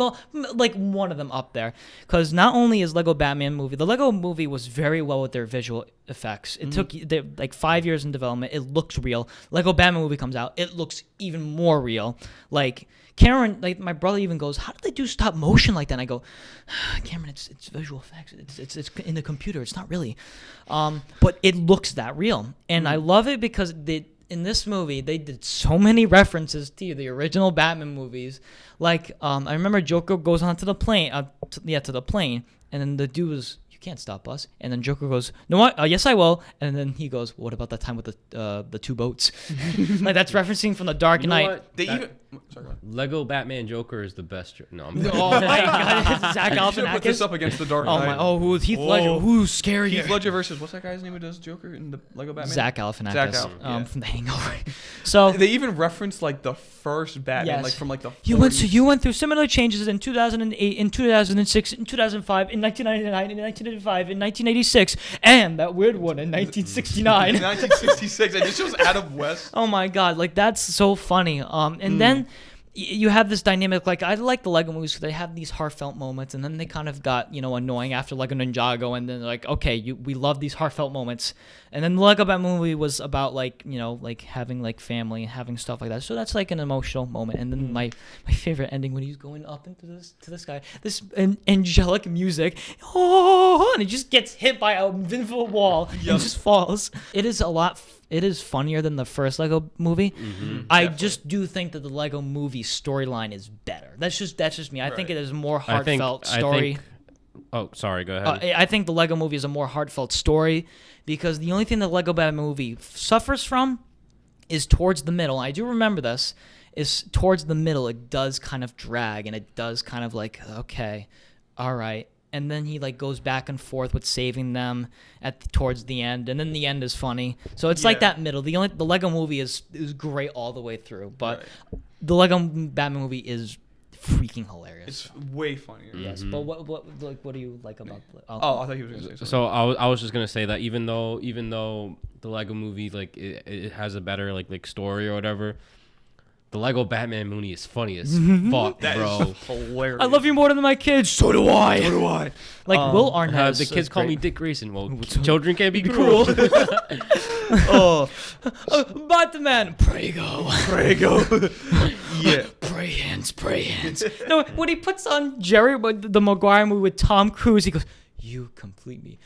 one of them up there, because not only is Lego Batman movie, the Lego movie was very well with their visual effects. It took like 5 years in development. It looks real. Lego Batman movie comes out, it looks even more real. Like Cameron, like my brother even goes, "How did they do stop motion like that?" And I go, "Cameron, it's visual effects. It's in the computer. It's not really." But it looks that real, and I love it because in this movie, they did so many references to the original Batman movies. Like, I remember Joker goes onto the plane, to the plane, and then the dude was, "You can't stop us." And then Joker goes, "No, what? Yes, I will." And then he goes, "What about that time with the 2 boats?" Like that's referencing from the Dark You know Knight. what? They That- even. Sorry, go ahead. Lego Batman Joker is the best. No, I'm Oh my God, Zach You should put this Galifianakis. up against the Dark Oh Knight. my! Oh, who's Heath Whoa. Ledger? Who's scary? Heath Ledger versus what's that guy's name who does Joker in the Lego Batman? Zach Galifianakis. Zach Galif- yeah. From The Hangover. So They even referenced like the first Batman, Yes. like from like the. you 40s. went through similar changes in 2008, in 2006, in 2005, in 1999, in 1985, in 1986, and that weird one in 1969. In 1966, it just shows Adam West. Oh my God, like that's so funny. And then you have this dynamic. Like I like the Lego movies because they have these heartfelt moments, and then they kind of got annoying after Lego Ninjago, and then like okay, we love these heartfelt moments, and then the Lego Batman movie was about like like having like family and having stuff like that. So that's like an emotional moment, and then my favorite ending when he's going up into the sky, this angelic music, and he just gets hit by a invisible wall and just falls. It is a lot. It is funnier than the first Lego movie. I just do think that the Lego movie storyline is better. That's just me. I think it is a more heartfelt story. Oh, sorry. Go ahead. I think the Lego movie is a more heartfelt story because the only thing the Lego Batman movie suffers from is towards the middle. I do remember this. Is towards the middle it does kind of drag and it does kind of like okay, all right. And then he like goes back and forth with saving them towards the end, and then the end is funny. So it's like that middle. The Lego movie is great all the way through, but the Lego Batman movie is freaking hilarious. It's way funnier. Yes, but what do you like about? Oh, I thought he was gonna say something. So I was just gonna say that even though the Lego movie like it has a better like story or whatever, the Lego Batman movie is funny as fuck, That bro. is hilarious. I love you more than my kids. So do I. So do I. Like Will Arnett. The is kids call great. me Dick Grayson. Well, children can't be cruel. Oh, Batman. Prego. yeah. Pray hands. No, when he puts on Jerry, the Maguire movie with Tom Cruise, he goes, "You complete me."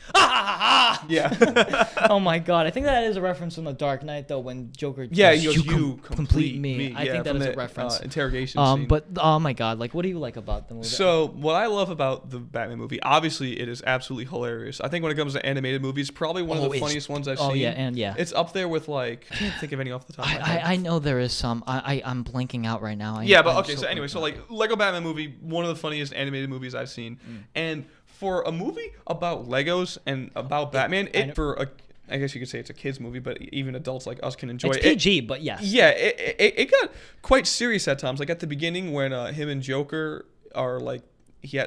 Yeah. Oh my God! I think that is a reference from The Dark Knight, though, when Joker. Yeah, goes, he goes, "You complete me." I think that is a reference. Interrogation scene. But oh my God! Like, what do you like about the movie? So what I love about the Batman movie, obviously, it is absolutely hilarious. I think when it comes to animated movies, probably one of the funniest ones I've seen. Oh yeah, It's up there with like I can't think of any off the top of my head. I know there is some. I'm blanking out right now. Yeah, but I'm okay. So anyway, so like Lego Batman movie, one of the funniest animated movies I've seen, and for a movie about Legos and about Batman, I guess you could say it's a kids movie, but even adults like us can enjoy it's it. PG, but yes. Yeah, it got quite serious at times. Like at the beginning when him and Joker are like,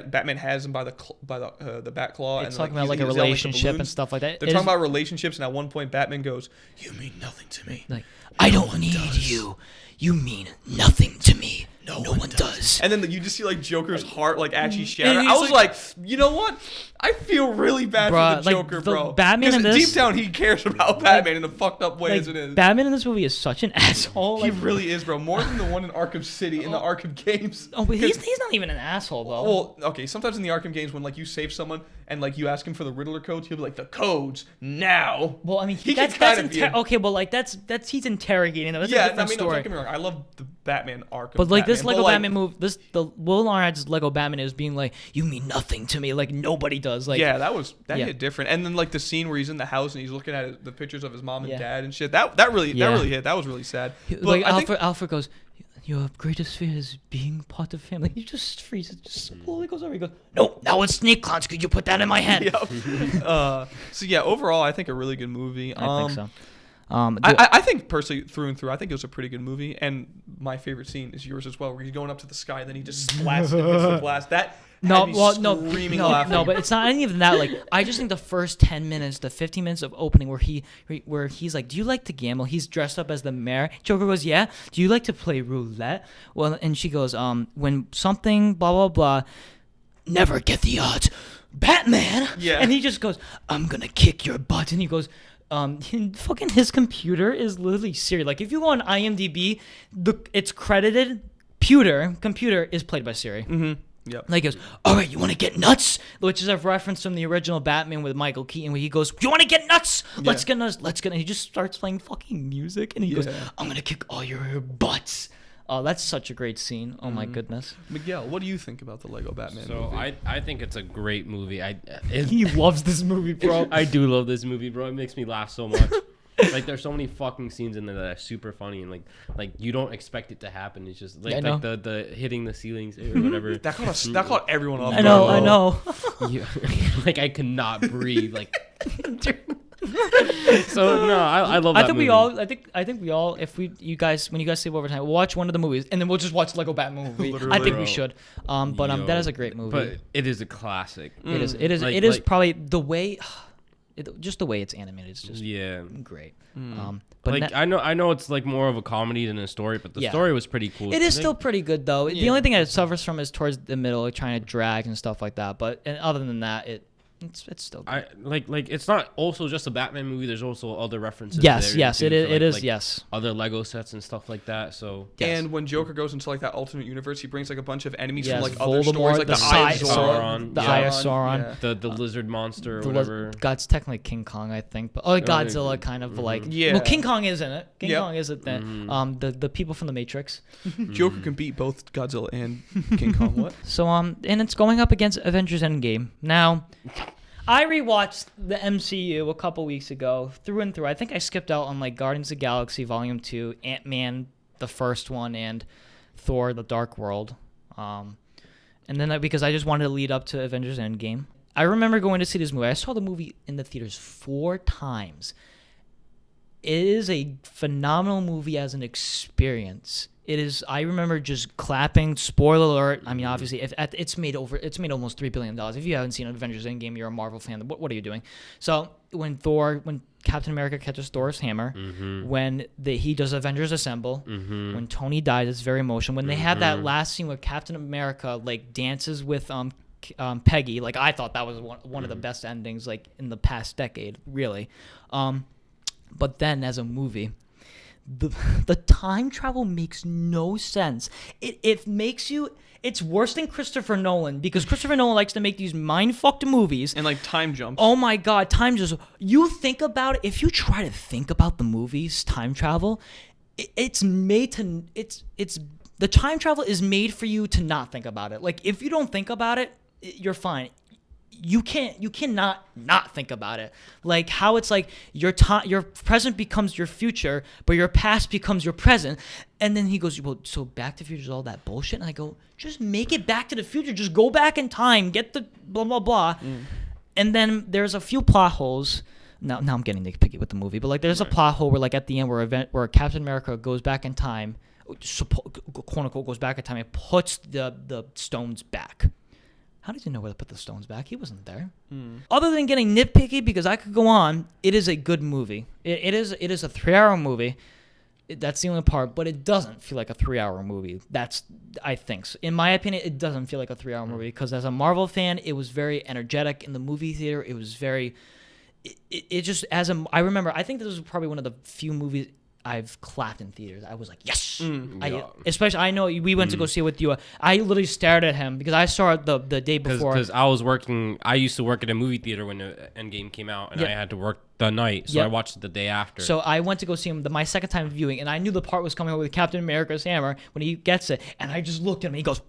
Batman has him by the bat claw. It's and talking like, about like a he's yelling at the relationship and balloons. stuff like that. They're talking about relationships, and at one point Batman goes, "You mean nothing to me." Like, I don't need you. You mean nothing to me. no one does. And then you just see like Joker's heart like actually shatter. he's I was like, you know what? I feel really bad Bruh, for the Joker, like, the bro. Batman in 'Cause this- deep down he cares about Batman in a fucked up way as it is. Batman in this movie is such an asshole. He Like, really is, bro. More than the one in Arkham City in the Arkham games. oh, but he's not even an asshole though. Well, okay. Sometimes in the Arkham games, when like you save someone and like you ask him for the Riddler codes, he'll be like, "The codes now." Well, I mean, he can that's kind of be. okay. Well, like that's he's interrogating them. That's a Yeah, I different mean, story. don't get me wrong. I love the Batman Arkham. But like this Batman, Lego but, like, Batman move, the Will Arnett's Lego Batman is being like, you mean nothing to me, like nobody does. Like yeah, that Yeah. hit different. And then like the scene where he's in the house and he's looking at the pictures of his mom and Yeah. dad and shit. That really hit. That was really sad. But like I think Alfred goes, your greatest fear is being part of family. He just freezes, just slowly goes over. He goes, no, now it's snake clowns. Could you put that in my head? Yep. So yeah, overall, I think a really good movie. I think so. I think personally, through and through, I think it was a pretty good movie. And my favorite scene is yours as well, where he's going up to the sky and then he just splats it with the blast. That had me screaming laughing. No, but it's not any of that. Like, I just think the first 10 minutes, the 15 minutes of opening where he's like, do you like to gamble? He's dressed up as the mayor. Joker goes, yeah. Do you like to play roulette? Well, and she goes, when something, blah, blah, blah, never get the odds. Batman. Yeah. And he just goes, I'm going to kick your butt. And he goes, fucking his computer is literally Siri. Like, if you go on IMDb, it's credited, computer is played by Siri. Mm-hmm. Yep. Like he goes, all right, you want to get nuts? Which is a reference from the original Batman with Michael Keaton, where he goes, you want to get nuts? Let's get nuts. And he just starts playing fucking music, and he goes, I'm gonna kick all your butts. Oh, that's such a great scene. Oh my goodness. Miguel, what do you think about the Lego Batman So movie? I think it's a great movie. He loves this movie, bro. I do love this movie, bro. It makes me laugh so much. Like there's so many fucking scenes in there that are super funny and like you don't expect it to happen. It's just like the hitting the ceilings or whatever. that caught everyone off. I know. Like I could not breathe. Like so no, I love that I think movie. I think we all, when you guys save overtime, we'll watch one of the movies and then we'll just watch Lego Batman movie. I think we should. That is a great movie. But it is a classic. It is probably the way. Just the way it's animated, it's just great. But like I know it's like more of a comedy than a story, but the story was pretty cool. It is still pretty good though. The only thing that it suffers from is towards the middle, like trying to drag and stuff like that. But other than that, it's still good. Like it's not also just a Batman movie. There's also other references. Yes, there yes, too, it is. like Yes, other Lego sets and stuff like that. So And when Joker goes into like that alternate universe, he brings like a bunch of enemies from like Voldemort, other stories, like the Eye of Sauron, the Eye of Sauron. Yeah. the lizard monster or whatever. God's technically King Kong, I think, but Godzilla kind of like. Yeah. Well, King Kong is in it. King Kong is it then? The people from the Matrix. Joker can beat both Godzilla and King Kong. What? So and it's going up against Avengers Endgame. Now, I rewatched the MCU a couple weeks ago, through and through. I think I skipped out on like Guardians of the Galaxy Volume 2, Ant-Man, the first one, and Thor, The Dark World. And then because I just wanted to lead up to Avengers Endgame. I remember going to see this movie. I saw the movie in the theaters 4 times. It is a phenomenal movie as an experience. It is. I remember just clapping. Spoiler alert! I mean, obviously, it's made almost $3 billion. If you haven't seen Avengers Endgame, you're a Marvel fan. What are you doing? So when Captain America catches Thor's hammer, when he does Avengers Assemble, when Tony dies, it's very emotional. When they had that last scene where Captain America like dances with Peggy, like I thought that was one of the best endings like in the past decade, really. But then as a movie, the time travel makes no sense. It makes you. It's worse than Christopher Nolan because Christopher Nolan likes to make these mind-fucked movies. And like time jumps. Oh my God, time just. You think about it. If you try to think about the movies, time travel, it's made to. It's the time travel is made for you to not think about it. Like if you don't think about it, you're fine. You cannot not think about it. Like how it's like your present becomes your future, but your past becomes your present. And then he goes, well, so Back to the Future is all that bullshit? And I go, just make it Back to the Future. Just go back in time, get the blah, blah, blah. And then there's a few plot holes. Now I'm getting nitpicky with the movie, but like there's a plot hole where like at the end where Captain America goes back in time, quote unquote goes back in time and puts the stones back. How did you know where to put the stones back? He wasn't there. Other than getting nitpicky, because I could go on, it is a good movie. It is a 3-hour movie. That's the only part, but it doesn't feel like a 3-hour movie. I think. So in my opinion, it doesn't feel like a 3-hour movie because as a Marvel fan, it was very energetic in the movie theater. It was very, it just, I remember, I think this was probably one of the few movies I've clapped in theaters. I was like, yes. Especially, I know we went to go see it with you. I literally stared at him because I saw it the day before. Because I used to work at a movie theater when the Endgame came out, and I had to work the night, so I watched it the day after. So I went to go see him my second time viewing, and I knew the part was coming up with Captain America's hammer when he gets it, and I just looked at him, and he goes,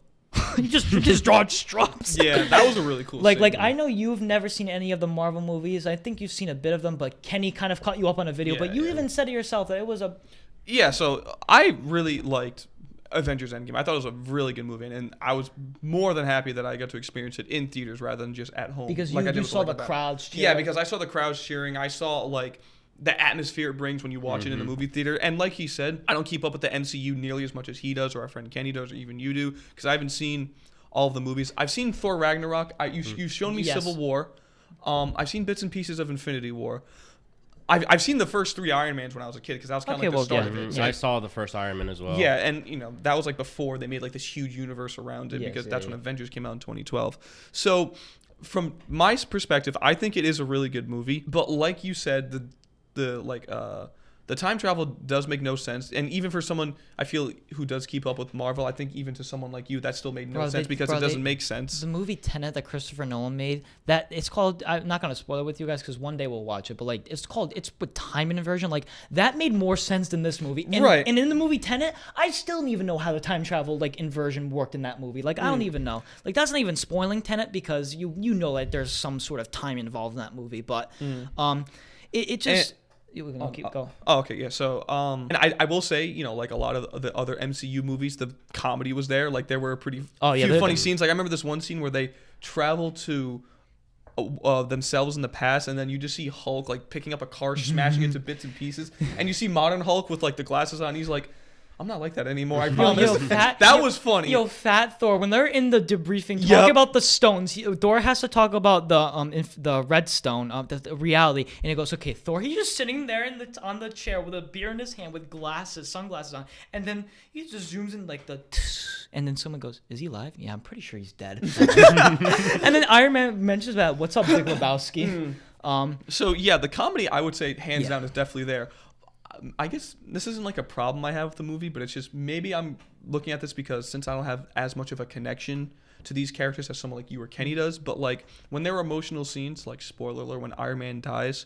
his jaw just drops. Yeah, that was a really cool like scene. I know you've never seen any of the Marvel movies. I think you've seen a bit of them, but Kenny kind of caught you up on a video. But you even said to yourself that it was a... Yeah, so I really liked Avengers Endgame. I thought it was a really good movie, and I was more than happy that I got to experience it in theaters rather than just at home. Because like you saw the crowds cheering. Yeah, because I saw the crowds cheering. I saw, like, the atmosphere it brings when you watch it in the movie theater. And like he said, I don't keep up with the MCU nearly as much as he does or our friend Kenny does or even you do because I haven't seen all of the movies. I've seen Thor Ragnarok. You've shown me Civil War. I've seen bits and pieces of Infinity War. I've seen the first 3 Iron Mans when I was a kid because that was kind of like the start of it. So I saw the first Iron Man as well. Yeah, and that was like before they made like this huge universe around it because that's when Avengers came out in 2012. So from my perspective, I think it is a really good movie. But like you said, the time travel does make no sense, and even for someone I feel who does keep up with Marvel, I think even to someone like you, that still made no sense because it doesn't make sense. The movie Tenet that Christopher Nolan made, that it's called. I'm not gonna spoil it with you guys because one day we'll watch it, but like it's with time inversion. Like that made more sense than this movie. And, right. And in the movie Tenet, I still don't even know how the time travel like inversion worked in that movie. Like I don't even know. Like that's not even spoiling Tenet because you know that there's some sort of time involved in that movie, but it just. We can keep going. Oh, okay, yeah. So, and I will say, like a lot of the other MCU movies, the comedy was there. Like there were few funny scenes. Like I remember this one scene where they travel to themselves in the past, and then you just see Hulk like picking up a car, smashing it to bits and pieces, and you see modern Hulk with like the glasses on. He's like, I'm not like that anymore. I promise. That was funny. Fat Thor, when they're in the debriefing talking about the stones, Thor has to talk about the red stone, the reality, and he goes, "Okay, Thor, he's just sitting there on the chair with a beer in his hand with sunglasses on, and then he just zooms in like and then someone goes, "Is he alive? Yeah, I'm pretty sure he's dead." And then Iron Man mentions that, "What's up, Big Lebowski?" So yeah, the comedy I would say hands down is definitely there. I guess this isn't like a problem I have with the movie, but it's just maybe I'm looking at this because since I don't have as much of a connection to these characters as someone like you or Kenny does, but like when there were emotional scenes, like spoiler alert, when Iron Man dies,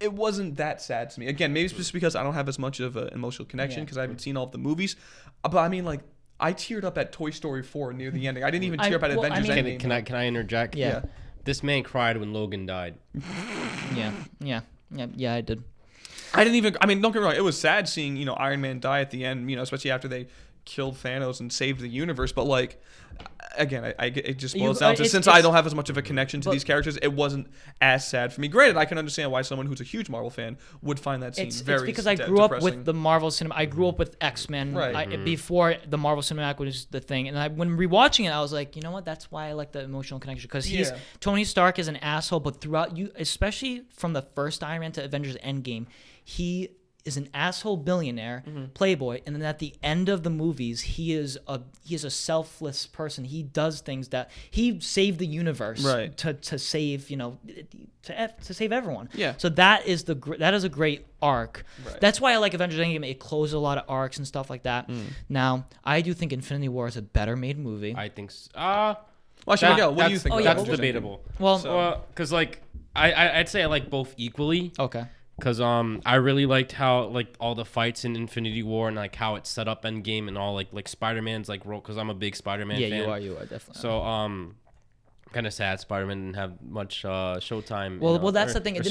it wasn't that sad to me. Again, maybe it's just because I don't have as much of an emotional connection because I haven't seen all of the movies. But I mean, like, I teared up at Toy Story 4 near the ending. I didn't even tear up at Avengers Endgame. Can I interject? Yeah. This man cried when Logan died. Yeah, I did. I didn't even. I mean, don't get me wrong. It was sad seeing Iron Man die at the end. Especially after they killed Thanos and saved the universe. But like, again, it just boils down to since I don't have as much of a connection to these characters, it wasn't as sad for me. Granted, I can understand why someone who's a huge Marvel fan would find that scene very. It's because I grew up with the Marvel cinema. I grew up with X-Men before the Marvel Cinematic was the thing. And when rewatching it, I was like, you know what? That's why I like the emotional connection because Tony Stark is an asshole, but throughout especially from the first Iron Man to Avengers Endgame. He is an asshole billionaire, playboy, and then at the end of the movies, he is a selfless person. He does things that he saved the universe to save to save everyone. Yeah. So that is a great arc. Right. That's why I like Avengers Endgame. It closes a lot of arcs and stuff like that. Now I do think Infinity War is a better made movie. I think. Well, Miguel, what do you think? That's debatable. Well, because like I'd say I like both equally. Okay. Because I really liked how like all the fights in Infinity War and like how it set up Endgame and all like Spider-Man's like role because I'm a big Spider-Man fan. Yeah, you are definitely. So kind of sad Spider-Man didn't have much showtime. Well, that's the thing. It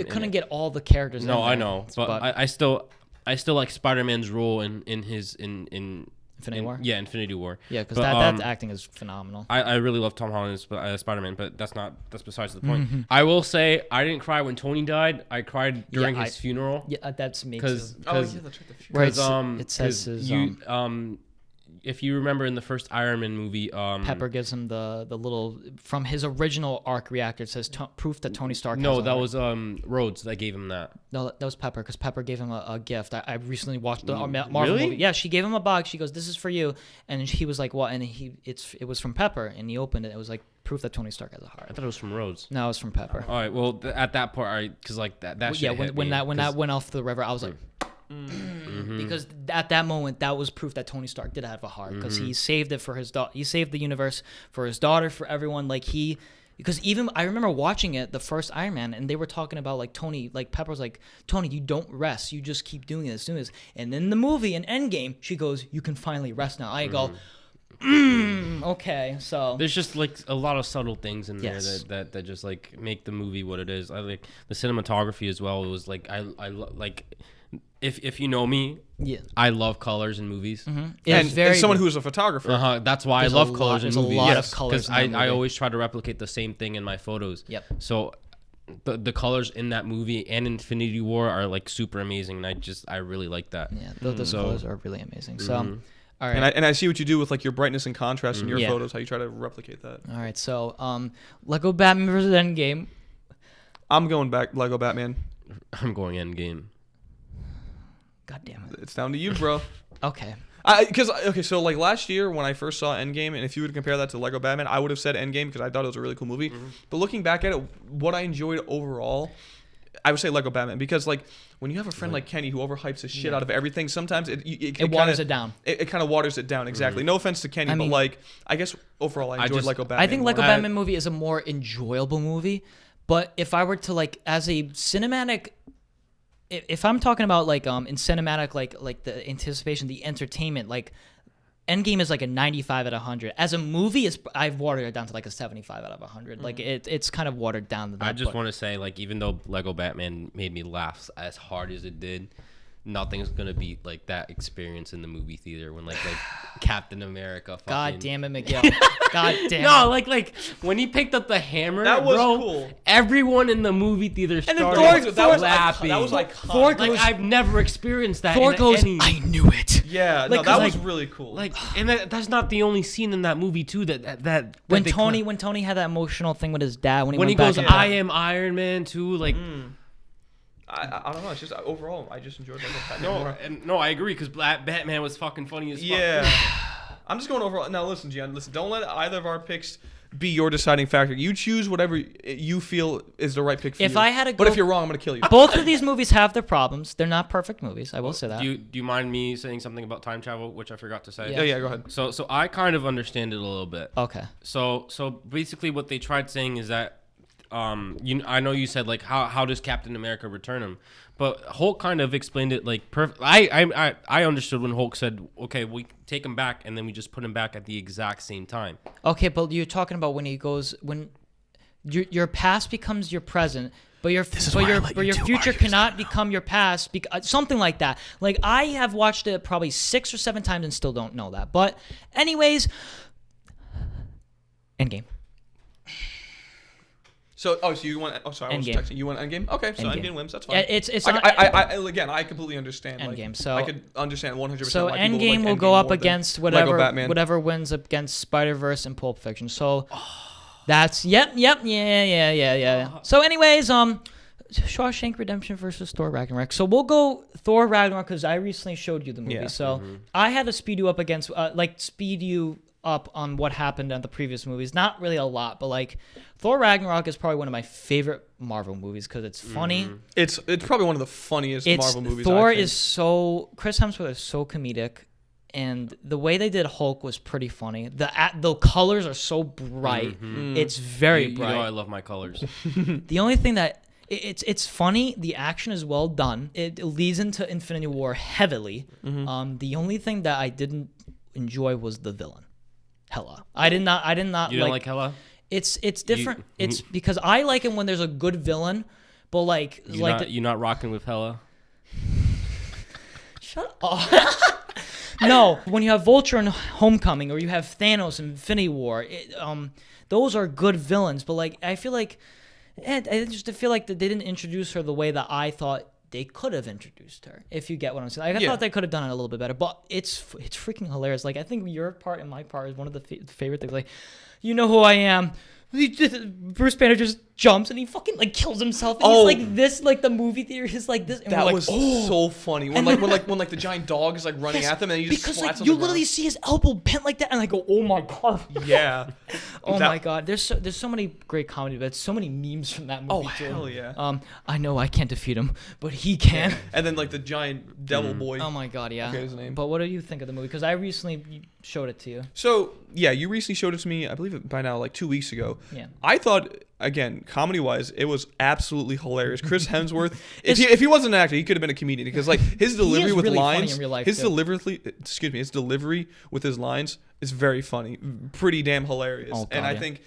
couldn't get all the characters. No, I know, but I still like Spider-Man's role in Infinity War? Yeah, Infinity War. Yeah, because that acting is phenomenal. I really love Tom Holland as Spider-Man, but that's besides the point. I will say I didn't cry when Tony died. I cried during his funeral. Yeah, that's me because it says his if you remember in the first Iron Man movie, Pepper gives him the little from his original arc reactor. It says proof that Tony Stark. No, has a that heart. was Rhodes that gave him that. No, that was Pepper because Pepper gave him a gift. I recently watched the Marvel Really? movie. Yeah, she gave him a box. She goes, "This is for you," and he was like, "What?" And it was from Pepper, and he opened it. It was like proof that Tony Stark has a I heart. thought it was from Rhodes. No, it was from Pepper. All right, well at that part, all right, because like that Yeah, shit hit when me, that 'cause- went off the river, I was like, because at that moment that was proof that Tony Stark did have a heart because he saved it for his daughter. He saved the universe for his daughter, for everyone. Because even I remember watching it, the first Iron Man, and they were talking about like Tony, like Pepper's like, Tony, you don't rest, you just keep doing this. And in the movie, in Endgame, she goes, you can finally rest now. I go, okay, so There's just like a lot of subtle things in Yes. there that just like make the movie what it is. I like the cinematography as well. It was like like if you know me, yeah, I love colors in movies. it's very and someone good. who's a photographer. That's why There's I love a lot- colors in there's a movies. lot of colors because in that I movie. always try to replicate the same thing in my photos. Yep. So the colors in that movie and Infinity War are like super amazing, and I really like that. Yeah, those So- colors are really amazing. So, all right. And I see what you do with like your brightness and contrast in your Yeah. photos, how you try to replicate that. All right, so Lego Batman vs. Endgame. I'm going back Lego Batman. I'm going Endgame. God damn it. It's down to you, bro. Okay. So like last year when I first saw Endgame, and if you would compare that to Lego Batman, I would have said Endgame because I thought it was a really cool movie. But looking back at it, what I enjoyed overall, I would say Lego Batman because like when you have a friend like Kenny who overhypes the shit out of everything, sometimes It waters it down. It kind of waters it down. Exactly. No offense to Kenny, I mean- but like I guess overall I enjoyed Lego Batman. I think Lego more. Batman movie is a more enjoyable movie, but if I were to like as a cinematic, if I'm talking about like in cinematic like the anticipation, the entertainment, like Endgame is like a 95 out of 100. As a movie, I've watered it down to like a 75 out of 100. Like it's kind of watered down to that. I just want to say, like, even though Lego Batman made me laugh as hard as it did, nothing's gonna beat like that experience in the movie theater when like Captain America. Fucking... God damn it, Miguel. God damn No, it. like when he picked up the hammer, That was bro, cool. Everyone in the movie theater And started then that was laughing. iconic. Thor Like goes, I've never experienced that. Thor in goes, any... I knew it. Yeah, Like, that 'cause, was like- really cool. Like, and that's not the only scene in that movie too. That When they Tony had that emotional thing with his dad when he when he went goes, back I am Iron Man too. Like, I don't know. It's just overall, I just enjoyed Lego Batman more. no, I agree because Batman was fucking funny as fuck. Yeah. I'm just going overall. Now listen, Gian. Listen, don't let either of our picks be your deciding factor. You choose whatever you feel is the right pick for you. If I had to but go- if you're wrong, I'm gonna kill you. Both of these movies have their problems. They're not perfect movies. I will say that. Do you mind me saying something about time travel, which I forgot to say? Yeah, go ahead. So I kind of understand it a little bit. Okay. So basically, what they tried saying is that, I know you said like how does Captain America return him, but Hulk kind of explained it like perfect. I understood when Hulk said, okay, we take him back and then we just put him back at the exact same time. Okay, but you're talking about when your past becomes your present, but your future cannot become your past. Something like that. Like I have watched it probably 6 or 7 times and still don't know that. But anyways, Endgame. So you want? Oh, sorry, I was Endgame. texting. You want Endgame? Okay, so Endgame. Endgame wins. That's fine. Yeah, it's I, not- again, I completely understand. Endgame, Like, so- I could understand 100%. So why people Endgame like will Endgame go up more than against Lego Batman. whatever wins against Spider-Verse and Pulp Fiction. So that's yeah. So anyways, Shawshank Redemption versus Thor Ragnarok. So we'll go Thor Ragnarok because I recently showed you the movie. Yeah. So I had to speed you up against on what happened in the previous movies. Not really a lot, but like Thor Ragnarok is probably one of my favorite Marvel movies because it's funny. It's probably one of the funniest Marvel movies. Thor I think. is so Chris Hemsworth is so comedic, and the way they did Hulk was pretty funny. The colors are so bright. It's very You bright. know I love my colors. The only thing that it's funny. The action is well done. It leads into Infinity War heavily. The only thing that I didn't enjoy was the villain, Hela. I did not You don't like Hela? It's different. It's because I like it when there's a good villain, but like You're not rocking with Hela? Shut up. No, when you have Vulture in Homecoming or you have Thanos in Infinity War, those are good villains. But like, I feel like, I feel like that they didn't introduce her the way that I thought they could have introduced her, if you get what I'm saying. Like, I thought they could have done it a little bit better, but it's freaking hilarious. Like, I think your part and my part is one of the favorite things. Like, you know who I am. Bruce Banner just jumps and he fucking like kills himself. And he's like this, like the movie theater is like this. And that we're was like, so funny when the giant dog is like running at them and he just because splats like on you the literally ground. see his elbow bent like that and I go, oh my god. Yeah. Oh my god. There's so many great comedy bits, so many memes from that movie. Oh too. hell yeah. I know I can't defeat him, but he can. And then like the giant devil boy. Oh my god, yeah. I forget his name. But what do you think of the movie? Because I recently showed it to you. So yeah, you recently showed it to me. I believe it by now like 2 weeks ago. Yeah. I thought, again, comedy wise, it was absolutely hilarious. Chris Hemsworth, if he wasn't an actor, he could have been a comedian because like his delivery with really funny lines, in real life, his too. delivery with his lines is very funny, pretty damn hilarious. Oh, God, and I yeah. think,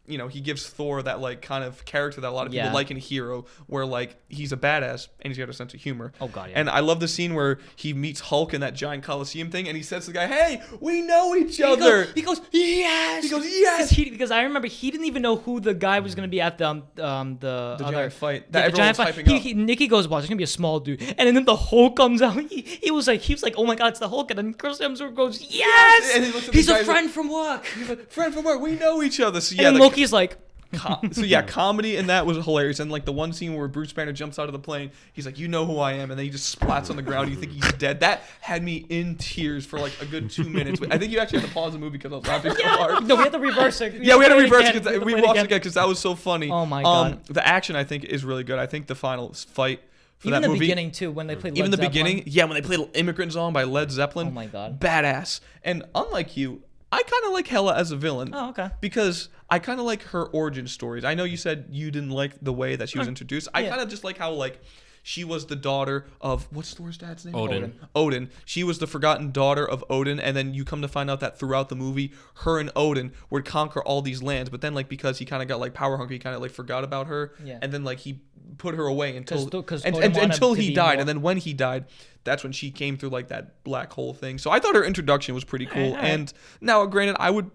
you know, he gives Thor that like kind of character that a lot of people Yeah. like in Hero, where like he's a badass and he's got a sense of humor. Oh, God, yeah. And I love the scene where he meets Hulk in that giant Coliseum thing, and he says to the guy, "Hey, we know each other." He goes, yes. He goes, "Yes." Because I remember he didn't even know who the guy was gonna be at the other giant fight Yeah, that the giant everyone's fight. hyping up. Nicky goes, "Wow, there's gonna be a small dude," and then the Hulk comes out. He was like, "Oh my god, it's the Hulk!" And then Chris Hemsworth goes, "Yes." And he looks at He's the a guy, friend from work. Friend from work, we know each other. So And yeah, then Loki's like, so yeah, comedy in that was hilarious. And like the one scene where Bruce Banner jumps out of the plane, he's like, "You know who I am," and then he just splats on the ground. You think he's dead. That had me in tears for like a good 2 minutes. I think you actually had to pause the movie because I was laughing so hard. no, we had to reverse it. Yeah, we had to play it reverse again. it because we Play it watched it again because that was so funny. Oh my God. The action I think is really good. I think the final fight for Even that the movie, beginning too, when they played even Led the beginning, Zeppelin. yeah, when they played "Immigrant Song" by Led Zeppelin. Oh my God. Badass. And unlike you, I kind of like Hela as a villain. Oh, okay. Because I kind of like her origin stories. I know you said you didn't like the way that she was introduced. I Yeah. kind of just like how like she was the daughter of what's Thor's dad's name? Odin. Odin. She was the forgotten daughter of Odin, and then you come to find out that throughout the movie, her and Odin would conquer all these lands. But then like because he kind of got like power hungry, he kind of like forgot about her. Yeah. And then like he put her away until 'cause and- Odin and- wanted until to he be died. more- And then when he died, that's when she came through like that black hole thing. So I thought her introduction was pretty cool. Alright. And now, granted, I would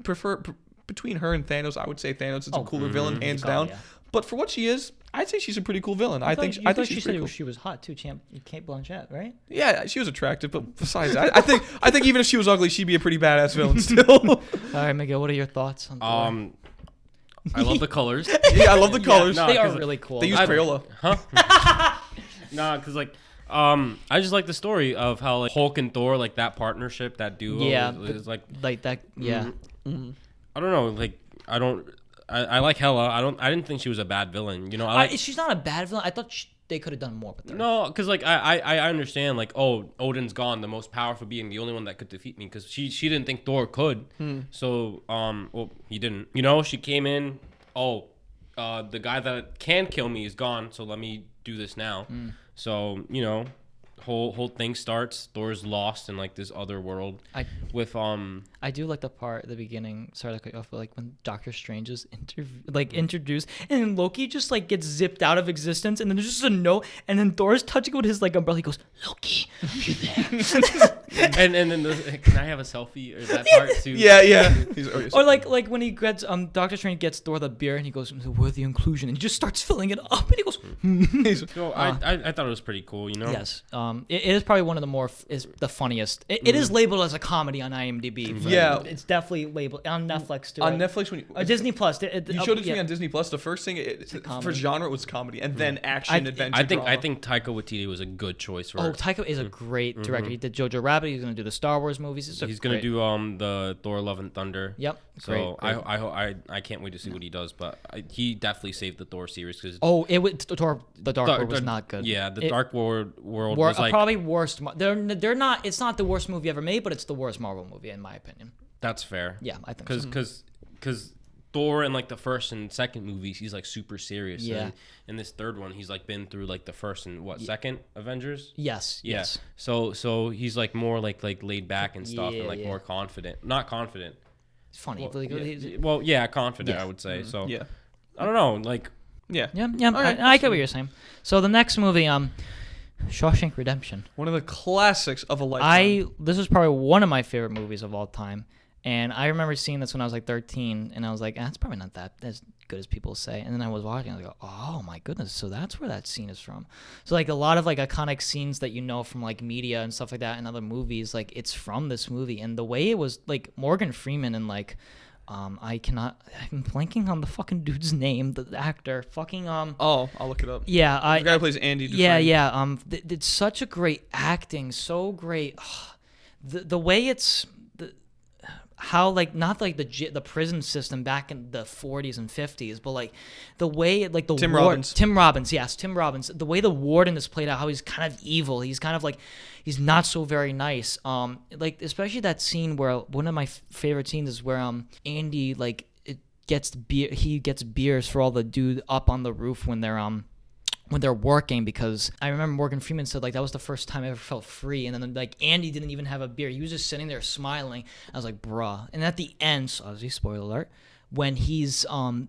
prefer between her and Thanos. I would say Thanos is a cooler villain, hands God, down. yeah. But for what she is, I'd say she's a pretty cool villain. I think she she's said pretty cool. she was hot too, Kate Blanchett, right? Yeah, she was attractive, but besides that, I think even if she was ugly, she'd be a pretty badass villain still. All right, Miguel, what are your thoughts on Thor? I love the colors. Yeah, I love the colors. no. They are 'cause really cool. They use I- Crayola. Nah, cause like, I just like the story of how like Hulk and Thor, like that partnership, that duo, Yeah, is like, like that. Yeah. I don't know, like I like Hela. I didn't think she was a bad villain. You know, I like. She's not a bad villain. I thought they could have done more with her. No, because like I understand like, oh, Odin's gone, the most powerful being, the only one that could defeat me, because she didn't think Thor could. So well, he didn't. You know, she came in. Oh, the guy that can kill me is gone. So let me do this now. So you know, whole thing starts. Thor's lost in like this other world. With I do like the part at the beginning. Sorry to cut you off, but like when Doctor Strange is introduced, and then Loki just like gets zipped out of existence, and then there's just a note, and then Thor's touching with his like umbrella. He goes, "Loki, you there?" and then can I have a selfie or that part too? Yeah. Or like when he gets Doctor Strange gets Thor the beer, and he goes, "Worthy inclusion," and he just starts filling it up, and he goes, So I thought it was pretty cool. You know. "Yes." It is probably one of the is the funniest. It is labeled as a comedy on IMDb. Yeah. It's definitely labeled on Netflix too. On Netflix, when Disney Plus. you showed it to me on Disney Plus, the first thing for comedy. genre it was comedy, and then action, adventure. I drama. think Taika Waititi was a good choice for. Oh, Taika is a great director. He did Jojo Rabbit. He's gonna do the Star Wars movies. He's gonna do the Thor: Love and Thunder. Yep. So Great. I can't wait to see what he does, but he definitely saved the Thor series because Oh, the Dark World was not good. Yeah, the Dark World was like probably worst. They're not. It's not the worst movie ever made, but it's the worst Marvel movie in my opinion. that's fair. Yeah, I think so. Because Thor in like the first and second movies, he's like super serious. Yeah. And in this third one, he's like been through like the first and second Avengers. Yes. Yeah. Yes. So he's like more like laid back and stuff, and like Yeah. more confident. Not confident. It's funny. Confident. Yeah. I would say. So Yeah. I don't know. Like Yeah. Yeah. right. I get what you're saying. So the next movie, Shawshank Redemption. One of the classics of a lifetime. This is probably one of my favorite movies of all time. And I remember seeing this when I was like 13, and I was like, it's probably not that as good as people say. And then I was watching, I was like, oh my goodness, so that's where that scene is from. So like a lot of like iconic scenes that you know from like media and stuff like that and other movies, like it's from this movie. And the way it was like Morgan Freeman and like I'm blanking on the fucking dude's name, the actor, fucking Oh, I'll look it up. yeah, The guy who plays Andy Dufresne. yeah. It's such a great acting, so great. The way it's how like not like the prison system back in the 40s and 50s, but like the way like the Tim Robbins. Tim Robbins. The way the warden is played out, how he's kind of evil. He's kind of like he's not so very nice. Like especially that scene where one of my favorite scenes is where Andy like gets beers for all the dude up on the roof when they're working, because I remember Morgan Freeman said like that was the first time I ever felt free, and then like Andy didn't even have a beer, he was just sitting there smiling. I was like, bruh. And at the end, so obviously spoiler alert, when he's when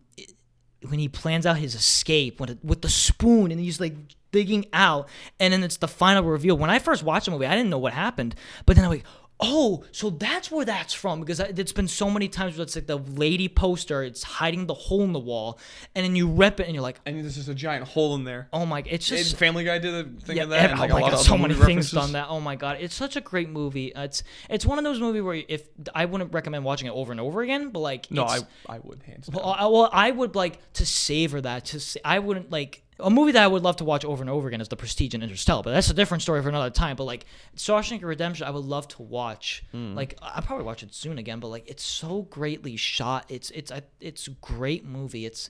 he plans out his escape with the spoon and he's like digging out, and then it's the final reveal. When I first watched the movie, I didn't know what happened, but then I'm like, oh, so that's where that's from, because it's been so many times where it's like the lady poster, it's hiding the hole in the wall, and then you rip it and you're like, And there's just a giant hole in there. oh my, it's just Family Guy did a thing of that. yeah, and oh like my a lot god, of so other many movie things references. done that. Oh my god, it's such a great movie. It's one of those movies where if I wouldn't recommend watching it over and over again, but like No, it's, I would hands down. well, I would like to savor that. I wouldn't like. A movie that I would love to watch over and over again is The Prestige and Interstellar, but that's a different story for another time. But like Shawshank Redemption, I would love to watch. Like I'll probably watch it soon again. But like it's so greatly shot. It's a great movie. It's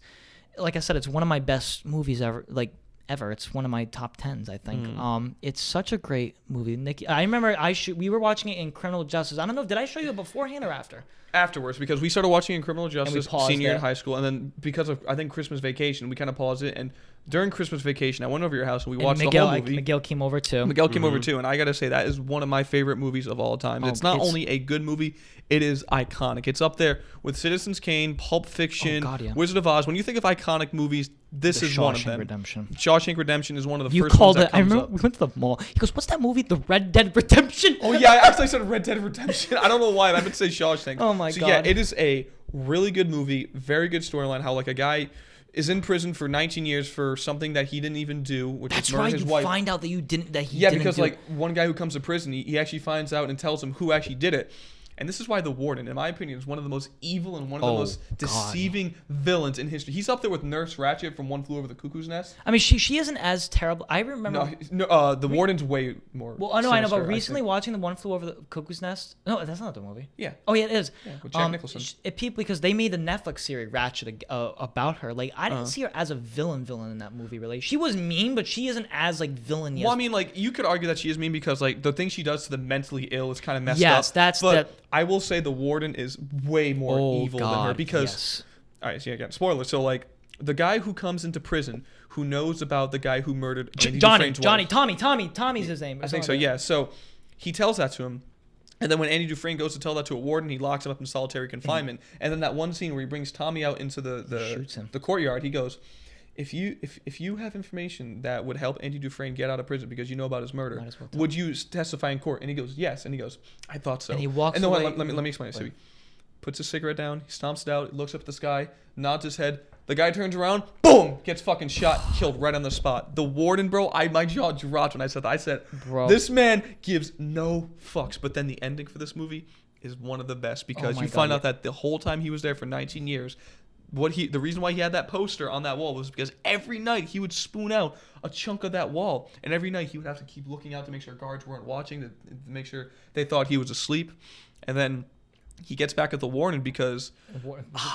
like I said, it's one of my best movies ever. Like ever. It's one of my top 10s, I think. It's such a great movie. Nicky, I remember we were watching it in Criminal Justice. I don't know, did I show you it beforehand or after? Afterwards, because we started watching in Criminal Justice paused senior year it. in high school, and then because of I think Christmas vacation, we kind of paused it. And during Christmas vacation, I went over to your house and we watched Miguel, the whole movie. Miguel came over too. Miguel came over too, and I gotta say that is one of my favorite movies of all time. It's not only a good movie, it is iconic. It's up there with Citizens Kane, Pulp Fiction, God, yeah. Wizard of Oz. When you think of iconic movies, this The is one of Shawshank them. Redemption. Shawshank Redemption is one of the You first called ones it. that I comes remember up. we went to the mall. He goes, "What's that movie? The Red Dead Redemption." Oh yeah, I actually said Red Dead Redemption. I don't know why. I meant to say Shawshank. Oh, my so, yeah, God. it is a really good movie. Very good storyline. How like a guy is in prison for 19 years for something that he didn't even do, which That's is murder right. his You wife. find out that you didn't. That he Yeah, didn't because do like one guy who comes to prison, he actually finds out and tells him who actually did it. And this is why the warden, in my opinion, is one of the most evil and one of the most deceiving villains in history. He's up there with Nurse Ratched from One Flew Over the Cuckoo's Nest. I mean, she isn't as terrible. I remember. No, the warden's way more. Well, I know. sinister, But I recently think. watching the One Flew Over the Cuckoo's Nest. No, that's not the movie. Yeah. Oh yeah, it is. Yeah, with Jack Nicholson. People because they made the Netflix series Ratched about her. Like I didn't see her as a villain in that movie. Really, she was mean, but she isn't as like villain. Well, I mean, like you could argue that she is mean because like the thing she does to the mentally ill is kind of messed up. Yes, that's but that. I will say the warden is way more evil than her because. yes. All right, so yeah, again, spoiler. So like the guy who comes into prison who knows about the guy who murdered Andy Dufresne's wife. Tommy's his name. I think so. Yeah. So he tells that to him. And then when Andy Dufresne goes to tell that to a warden, he locks him up in solitary confinement. And then that one scene where he brings Tommy out into Shoots him. the courtyard, he goes, if you have information that would help Andy Dufresne get out of prison because you know about his murder, Might as well tell would you testify in court? And he goes, yes. And he goes, I thought so. And he walks and then away. let me explain it. So he puts his cigarette down, he stomps it out, looks up at the sky, nods his head. The guy turns around, boom, gets fucking shot, killed right on the spot. The warden, bro, my jaw dropped when I said that. I said, Bro. this man gives no fucks. But then the ending for this movie is one of the best because my you God, find yeah. out that the whole time he was there for 19 years, the reason why he had that poster on that wall was because every night he would spoon out a chunk of that wall, and every night he would have to keep looking out to make sure guards weren't watching, to make sure they thought he was asleep, and then he gets back at the warden because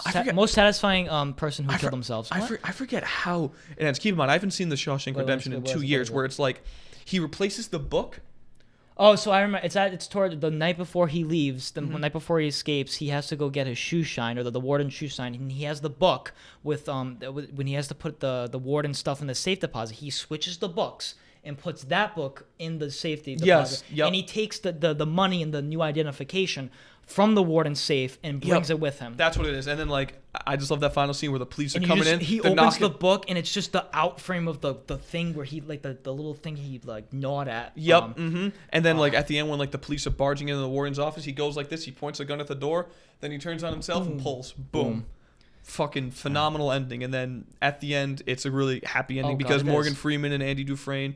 I forget- most satisfying person who killed themselves. I forget how it ends. Keep in mind, I haven't seen The Shawshank Redemption in 2 years, where it's like he replaces the book. Oh, so I remember it's toward the night before he leaves, the night before he escapes. He has to go get his shoe shine, or the warden's shoe shine, and he has the book with when he has to put the warden stuff in the safe deposit. He switches the books, and puts that book in the safety deposit. Yes, yep. And he takes the money and the new identification from the warden's safe and brings it with him. That's what it is. And then like I just love that final scene where the police are and coming in. He they're opens knocking- the book and it's just the out frame of the thing where he like the little thing he like gnawed at. Yep. And then like at the end when like the police are barging into the warden's office, he goes like this. He points a gun at the door. Then he turns on himself and pulls. Boom. Fucking phenomenal ending. And then at the end, it's a really happy ending because it Morgan is. Freeman and Andy Dufresne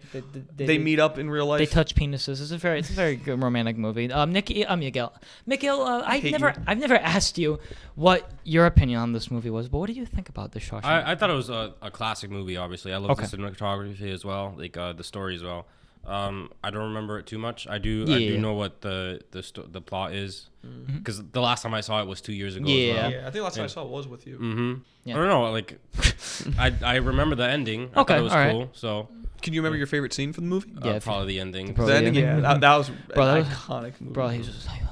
They meet up in real life. They touch penises. It's a very good romantic movie. Nicky, Miguel. Miguel, I've never asked you what your opinion on this movie was, but what do you think about The Shawshank? I thought it was a classic movie. Obviously, I love Okay. the cinematography as well, like the story as well. I don't remember it too much. I do know what the plot is because the last time I saw it was 2 years ago. Yeah. As well. I think last time I saw it was with you. Yeah. I don't know. Like, I remember the ending. I Okay, thought it was all right. cool. So Can you remember your favorite scene from the movie? Yeah, probably the ending. probably- The ending, yeah. that was Bro, that an was- iconic movie. Bro, he's just like,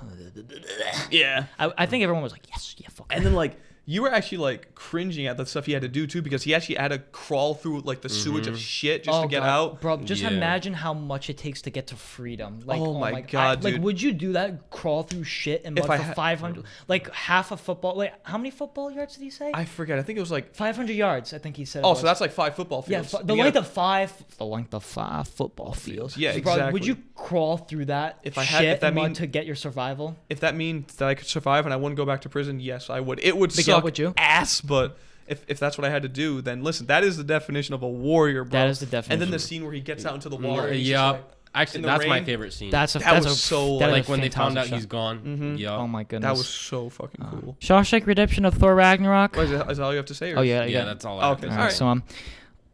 yeah. I think everyone was like, yes, yeah, fuck. And then like you were actually like cringing at the stuff he had to do too because he actually had to crawl through like the sewage of shit just to get out. Bro, just Yeah. imagine how much it takes to get to freedom. Like, Oh my God, like, dude. would you do that? Crawl through shit and mud If I for had- 500, like half a football. Like, how many football yards did he say? I forget. I think it was like 500 yards. I think he said. it oh, was. so that's like 5 football yeah, fields. the You length gotta- of five. The length of 5 football fields. Yeah, Bro, exactly. would you crawl through that If I shit had- if that and mud mean- to get your survival? If that means that I could survive and I wouldn't go back to prison, yes, I would. It would Miguel, suck would you? ass, but if that's what I had to do, then listen, that is the definition of a warrior, bro. That is the And then definition. the scene where he gets out into the water. and he's just Yeah. like- Actually, in the that's my rain. favorite scene. That's a That that's was a, so, that is like a when they found out fantastic he's shot. gone. Yeah. Oh my goodness. that was so fucking cool. Shawshank Redemption of Thor Ragnarok. Is that all you have to say? Or Oh yeah, Yeah, that's all. I have Okay. to All say. right, so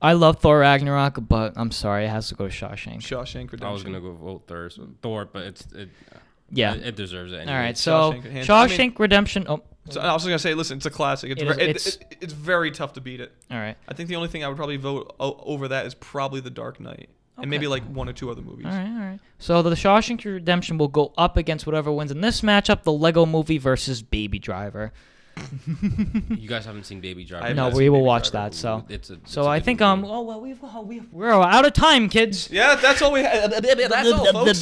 I love Thor Ragnarok, but I'm sorry, it has to go to Shawshank. Shawshank Redemption. I was gonna go vote Thor, but Yeah. it deserves it. Anyway. All right, so Shawshank, hands- Shawshank Redemption. Oh, So I was gonna say, listen, it's a classic. It's very tough to beat it. all right. I think the only thing I would probably vote over that is probably The Dark Knight, and maybe like 1 or 2 other movies. All right. So the Shawshank Redemption will go up against whatever wins in this matchup: the Lego Movie versus Baby Driver. You guys haven't seen Baby Driver. I have No, not we seen will Baby watch Driver. that. So, It's so a I good think movie. oh well we're out of time, kids. Yeah, that's all we had. That's all, folks.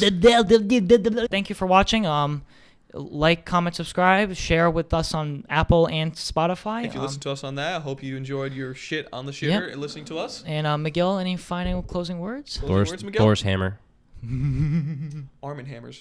Thank you for watching. Like, comment, subscribe, share with us on Apple and Spotify. If you listen to us on that, I hope you enjoyed your shit on the shitter Yep. and listening to us. And Miguel, any final closing words? Closing words, Miguel? Thor's hammer. Arm and hammers.